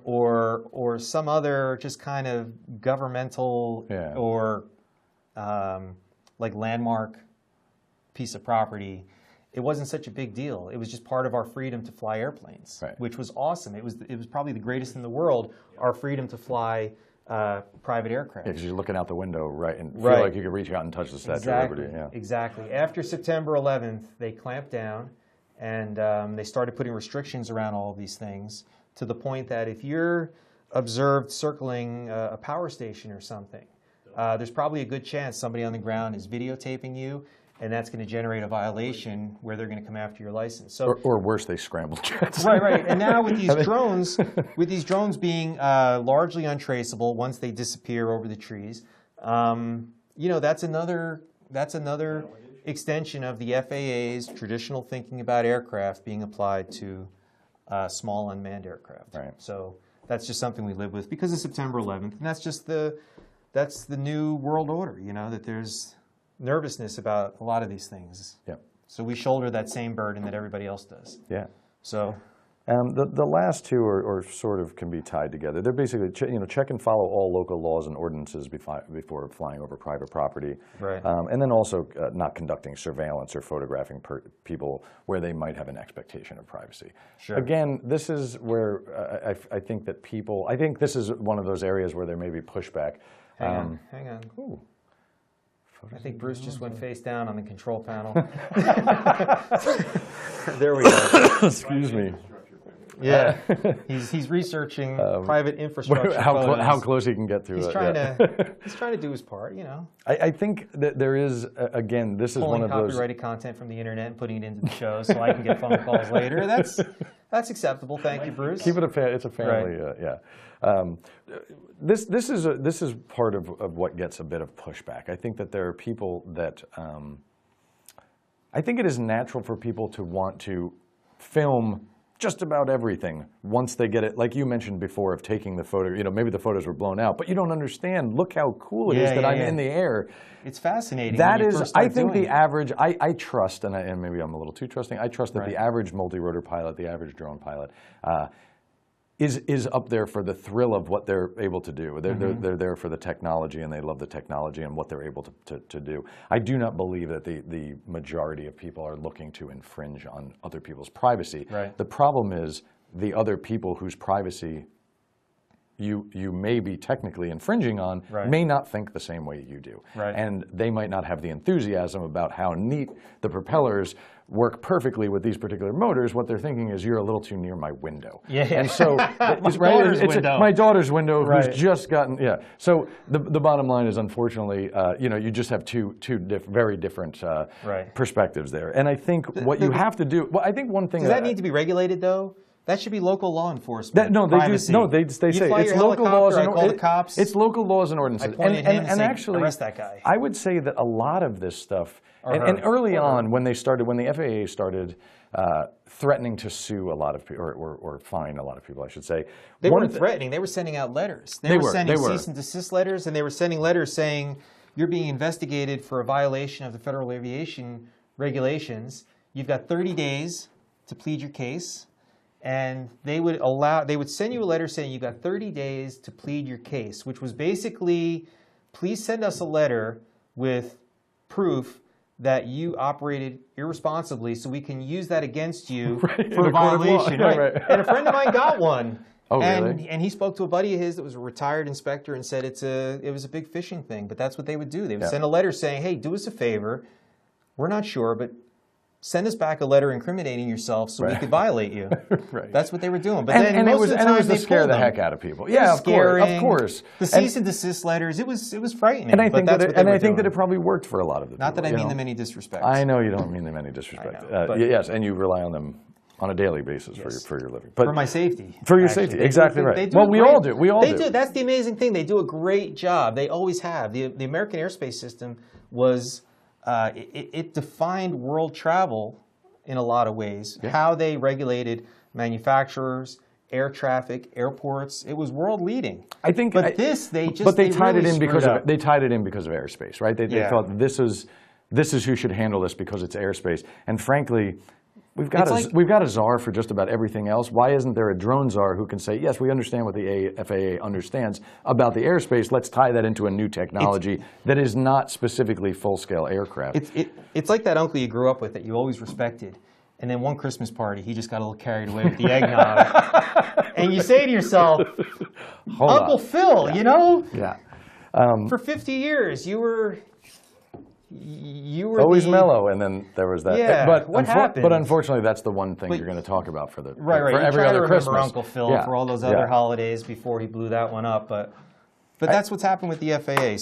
or some other just kind of governmental or like landmark piece of property, it wasn't such a big deal. It was just part of our freedom to fly airplanes, which was awesome. It was probably the greatest in the world, our freedom to fly private aircraft. Yeah, because you're looking out the window, right, and feel Right. like you could reach out and touch the Statue Exactly. of Liberty. Yeah. Exactly. After September 11th, they clamped down and they started putting restrictions around all of these things to the point that if you're observed circling a power station or something, there's probably a good chance somebody on the ground is videotaping you, and that's going to generate a violation where they're going to come after your license. So, or worse, they scramble jets. right. And now with these drones being largely untraceable once they disappear over the trees, that's another extension of the FAA's traditional thinking about aircraft being applied to small unmanned aircraft. Right. So that's just something we live with because of September 11th, and that's just the new world order. That there's nervousness about a lot of these things. Yeah. So we shoulder that same burden that everybody else does. Yeah. So The last two are sort of can be tied together. They're basically check and follow all local laws and ordinances before flying over private property. Right. And then also not conducting surveillance or photographing people where they might have an expectation of privacy. Sure. Again, this is where I think this is one of those areas where there may be pushback. Hang on. Ooh. I think Bruce just went face down on the control panel. There we go. Excuse me. Yeah, he's researching private infrastructure. How close he can get to he's it. trying Yeah. he's trying to do his part, I think that there is, again, this is Pulling one of those. copyrighted content from the internet and putting it into the show so I can get phone calls later. That's acceptable. Thank you, Bruce. Keep it it's a family, yeah. This is part of what gets a bit of pushback. I think that there are people that, I think it is natural for people to want to film just about everything once they get it, like you mentioned before, of taking the photo. Maybe the photos were blown out, but you don't understand. Look how cool it is that I'm in the air. It's fascinating. That is, I think the average, I trust, and maybe I'm a little too trusting, I trust that the average multi-rotor pilot, the average drone pilot, is up there for the thrill of what they're able to do. They're there for the technology, and they love the technology and what they're able to do. I do not believe that the majority of people are looking to infringe on other people's privacy. Right. The problem is the other people whose privacy you may be technically infringing on may not think the same way you do. Right. And they might not have the enthusiasm about how neat the propellers work perfectly with these particular motors. What they're thinking is, you're a little too near my window. Yeah. And so My daughter's window who's just gotten, So the bottom line is, unfortunately, you just have two very different perspectives there. And I think what you have to do, I think one thing does that need to be regulated though? That should be local law enforcement. They say it's local laws and call the cops. It's local laws and ordinances. I point at him and say, actually, arrest that guy. I would say that a lot of this stuff, and early on when the FAA started threatening to sue a lot of people, or fine a lot of people, I should say. They weren't threatening. They were sending out letters. They were sending cease and desist letters, and they were sending letters saying, you're being investigated for a violation of the federal aviation regulations. You've got 30 days to plead your case. And they would send you a letter saying you got 30 days to plead your case, which was basically, please send us a letter with proof that you operated irresponsibly so we can use that against you for a violation. And a friend of mine got one. Oh, really? And he spoke to a buddy of his that was a retired inspector and said it was a big phishing thing, but that's what they would do. They would send a letter saying, hey, do us a favor. We're not sure, but send us back a letter incriminating yourself so we could violate you. That's what they were doing. But then it was to scare the heck out of people. Yeah, of course. The cease and desist letters, it was frightening. And I think that it probably worked for a lot of the people. Not that I mean them any disrespect. I know you don't mean them any disrespect. Yes, and you rely on them on a daily basis for your living. But for my safety. For your safety, exactly right. Well, we all do. We all do. That's the amazing thing. They do a great job. They always have. The American airspace system was, it defined world travel in a lot of ways. How they regulated manufacturers, air traffic, airports. It was world leading. I think, but they tied it in because of airspace, right? They thought this is who should handle this because it's airspace. And frankly, we've got a czar for just about everything else. Why isn't there a drone czar who can say, yes, we understand what the FAA understands about the airspace. Let's tie that into a new technology that is not specifically full-scale aircraft. It's like that uncle you grew up with that you always respected. And then one Christmas party, he just got a little carried away with the eggnog. And you say to yourself, Uncle Phil, you know? Yeah. For 50 years, you were always mellow, and then there was that. Yeah, But what happened? But unfortunately, that's the one thing you're going to talk about for Right. for You every try other to Christmas. remember Uncle Phil for all those other holidays before he blew that one up, but that's what's happened with the FAA.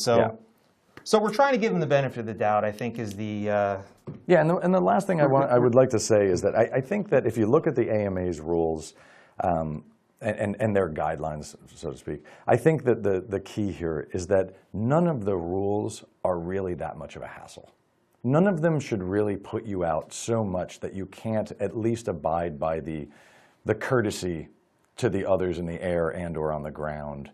So we're trying to give him the benefit of the doubt, I think, is the. And the last thing I would like to say is that I think that if you look at the AMA's rules and their guidelines, so to speak, I think that the key here is that none of the rules are really that much of a hassle. None of them should really put you out so much that you can't at least abide by the courtesy to the others in the air and or on the ground,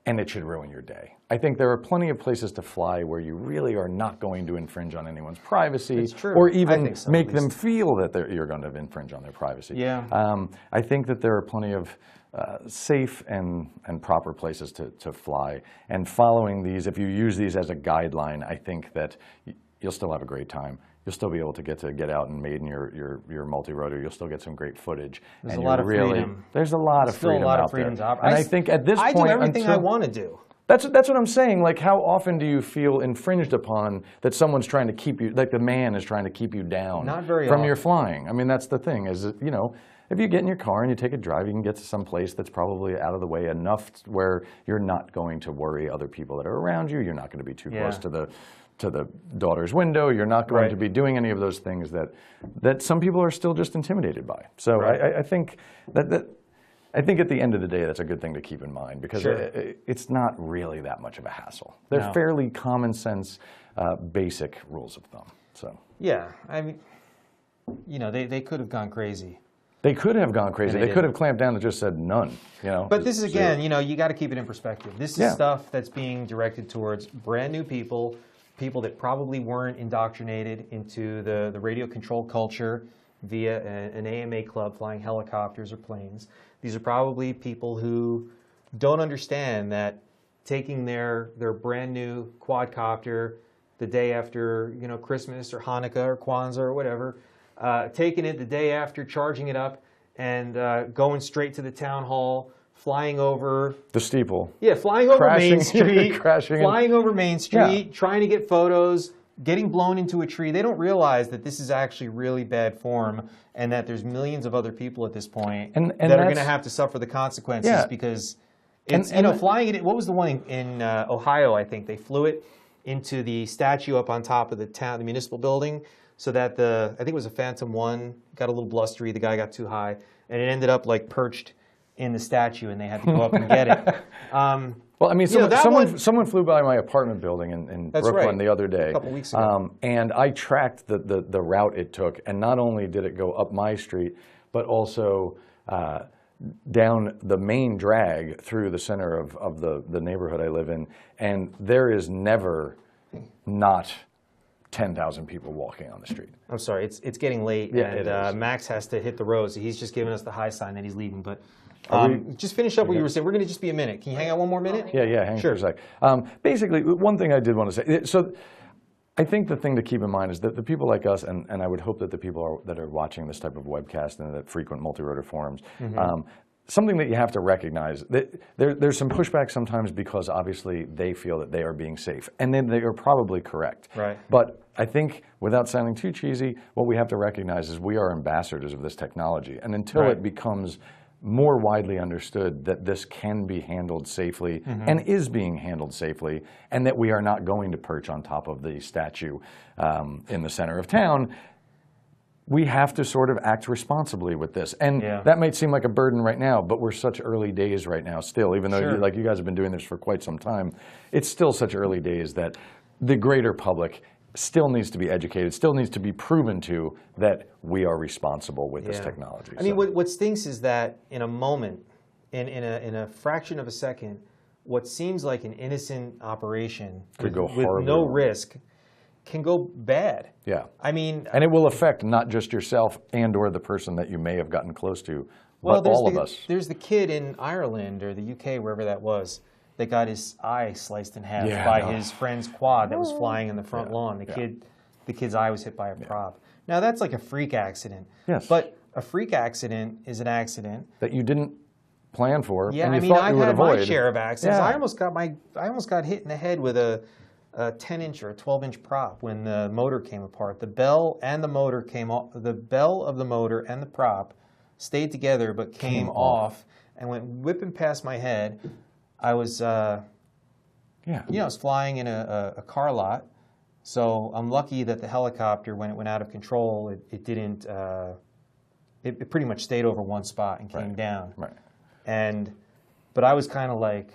and it should ruin your day. I think there are plenty of places to fly where you really are not going to infringe on anyone's privacy, or even make them feel that you're going to infringe on their privacy. Yeah. I think that there are plenty of safe and proper places to fly, and following these, if you use these as a guideline, I think that you'll still have a great time. You'll still be able to get out and maiden your multi-rotor. You'll still get some great footage. There's a lot of freedom. There's a lot of freedom out there. And I think at this point, I do everything I want to do. That's what I'm saying. Like, how often do you feel infringed upon that someone's trying to keep you, like the man is trying to keep you down Not very from often. your flying? I mean, that's the thing is, you know, if you get in your car and you take a drive, you can get to some place that's probably out of the way enough where you're not going to worry other people that are around you. You're not going to be too close to the daughter's window. You're not going to be doing any of those things that some people are still just intimidated by. So I think that I think at the end of the day, that's a good thing to keep in mind, because it's not really that much of a hassle. They're fairly common sense, basic rules of thumb. So yeah, I mean, you know, they could have gone crazy. They could have gone crazy. They could have clamped down and just said none. You know. But this is, again, you know, you got to keep it in perspective. This is stuff that's being directed towards brand new people that probably weren't indoctrinated into the radio control culture via an AMA club flying helicopters or planes. These are probably people who don't understand that taking their brand new quadcopter the day after, you know, Christmas or Hanukkah or Kwanzaa or whatever, taking it the day after, charging it up, and going straight to the town hall, flying over the steeple. Yeah, flying over Main Street, flying over Main Street, trying to get photos, getting blown into a tree. They don't realize that this is actually really bad form, and that there's millions of other people at this point that are going to have to suffer the consequences because it's, you know, flying it. What was the one in Ohio? I think they flew it into the statue up on top of the municipal building, so that I think it was a Phantom 1, got a little blustery. The guy got too high, and it ended up like perched in the statue, and they had to go up and get it. Well, I mean, someone flew by my apartment building in Brooklyn the other day, a couple weeks ago, and I tracked the route it took, and not only did it go up my street, but also down the main drag through the center of the neighborhood I live in, and there is never not 10,000 people walking on the street. I'm sorry, it's getting late, and Max has to hit the road, so he's just giving us the high sign that he's leaving, but. Just finish up what you were saying. We're going to just be a minute. Can you hang out one more minute? Yeah, hang for a sec. Basically, one thing I did want to say, so I think the thing to keep in mind is that the people like us, and I would hope that the people that are watching this type of webcast and that frequent multi-rotor forums, something that you have to recognize, that there's some pushback sometimes because obviously they feel that they are being safe, and then they are probably correct. Right. But I think, without sounding too cheesy, what we have to recognize is we are ambassadors of this technology, and until it becomes more widely understood that this can be handled safely and is being handled safely, and that we are not going to perch on top of the statue in the center of town, we have to sort of act responsibly with this. And that might seem like a burden right now, but we're such early days right now still, even though you guys have been doing this for quite some time. It's still such early days that the greater public still needs to be educated, still needs to be proven to that we are responsible with this technology. I mean, what stinks is that in a moment, in a fraction of a second, what seems like an innocent operation with no risk can go bad. Yeah. I mean, and it will affect not just yourself and or the person that you may have gotten close to, but all of us. There's the kid in Ireland or the UK, wherever that was, that got his eye sliced in half by his friend's quad that was flying in the front lawn. The kid's eye was hit by a prop. Now that's like a freak accident. Yes. But a freak accident is an accident That you didn't plan for, Yeah, and you I mean, thought I've you would had avoid. my share of accidents. Yeah. I almost got hit in the head with a 10-inch or a 12-inch prop when the motor came apart. The bell and the motor came off. The bell of the motor and the prop stayed together, but came off and went whipping past my head. I was, I was flying in a car lot, so I'm lucky that the helicopter, when it went out of control, it didn't. It pretty much stayed over one spot and came down. Right. But I was kind of like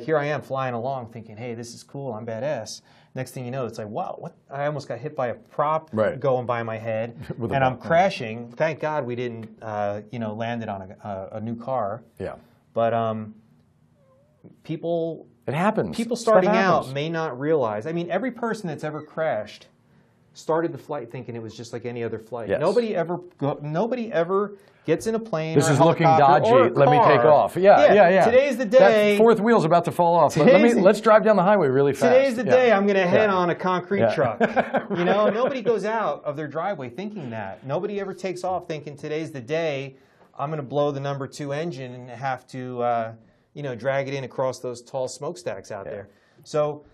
here I am flying along thinking, hey, this is cool, I'm badass. Next thing you know, it's like, wow, what? I almost got hit by a prop going by my head, and I'm crashing. Thank God we didn't, land it on a new car. Yeah. But people... It happens. People starting out may not realize. I mean, every person that's ever crashed started the flight thinking it was just like any other flight. Yes. Nobody ever gets in a plane This or a is looking helicopter dodgy. or a Let me take car. off. Yeah. Today's the day. That fourth wheel's about to fall off. But let's drive down the highway really fast. Today's the day I'm going to head on a concrete truck. Right. Nobody goes out of their driveway thinking that. Nobody ever takes off thinking today's the day I'm going to blow the number 2 engine and have to, drag it in across those tall smokestacks out there. So,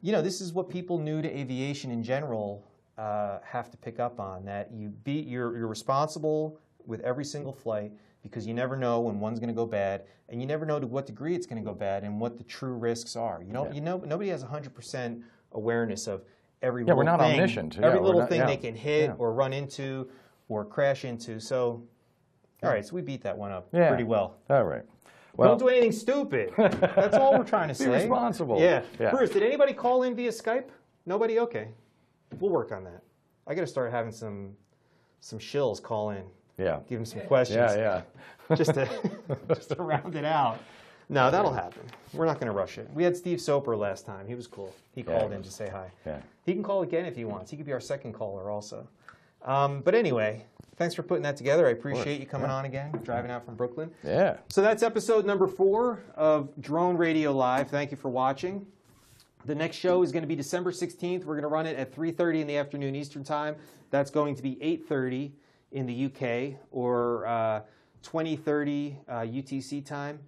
this is what people new to aviation in general have to pick up on, that you're responsible with every single flight, because you never know when one's going to go bad, and you never know to what degree it's going to go bad and what the true risks are. Nobody has 100% awareness of every little we're not thing, omniscient. every little thing they can hit or run into or crash into. So, all right, so we beat that one up pretty well. All right. Well, don't do anything stupid. That's all we're trying to say. Be responsible. Yeah. Bruce, did anybody call in via Skype? Nobody? Okay. We'll work on that. I got to start having some shills call in. Yeah. Give them some questions. Yeah. just to round it out. No, that'll happen. We're not going to rush it. We had Steve Soper last time. He was cool. He called in to say hi. Yeah. He can call again if he wants. He could be our second caller also. But anyway, thanks for putting that together. I appreciate you coming on again, driving out from Brooklyn. Yeah. So that's episode number 4 of Drone Radio Live. Thank you for watching. The next show is going to be December 16th. We're going to run it at 3:30 in the afternoon Eastern Time. That's going to be 8:30 in the UK, or 20:30 UTC time.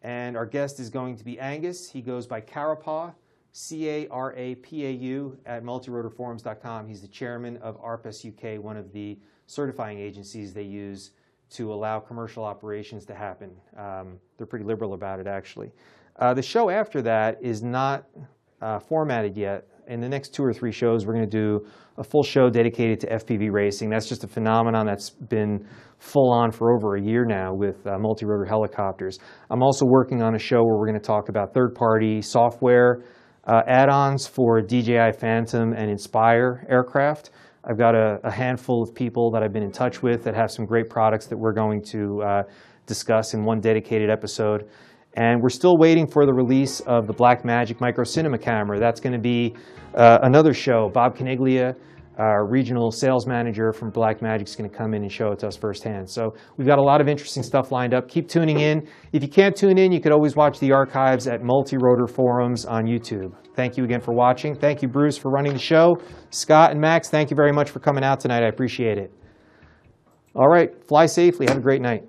And our guest is going to be Angus. He goes by Carapau, Carapau at multirotorforums.com. He's the chairman of ARPAS UK, one of the certifying agencies they use to allow commercial operations to happen. They're pretty liberal about it, actually. The show after that is not formatted yet. In the next 2 or 3 shows, we're going to do a full show dedicated to FPV racing. That's just a phenomenon that's been full on for over a year now with multi-rotor helicopters. I'm also working on a show where we're going to talk about third-party software add-ons for DJI Phantom and Inspire aircraft. I've got a handful of people that I've been in touch with that have some great products that we're going to discuss in one dedicated episode. And we're still waiting for the release of the Blackmagic Micro Cinema camera. That's going to be another show. Bob Caniglia, our regional sales manager from Blackmagic, is going to come in and show it to us firsthand. So we've got a lot of interesting stuff lined up. Keep tuning in. If you can't tune in, you could always watch the archives at Multi-Rotor Forums on YouTube. Thank you again for watching. Thank you, Bruce, for running the show. Scott and Max, thank you very much for coming out tonight. I appreciate it. All right, fly safely. Have a great night.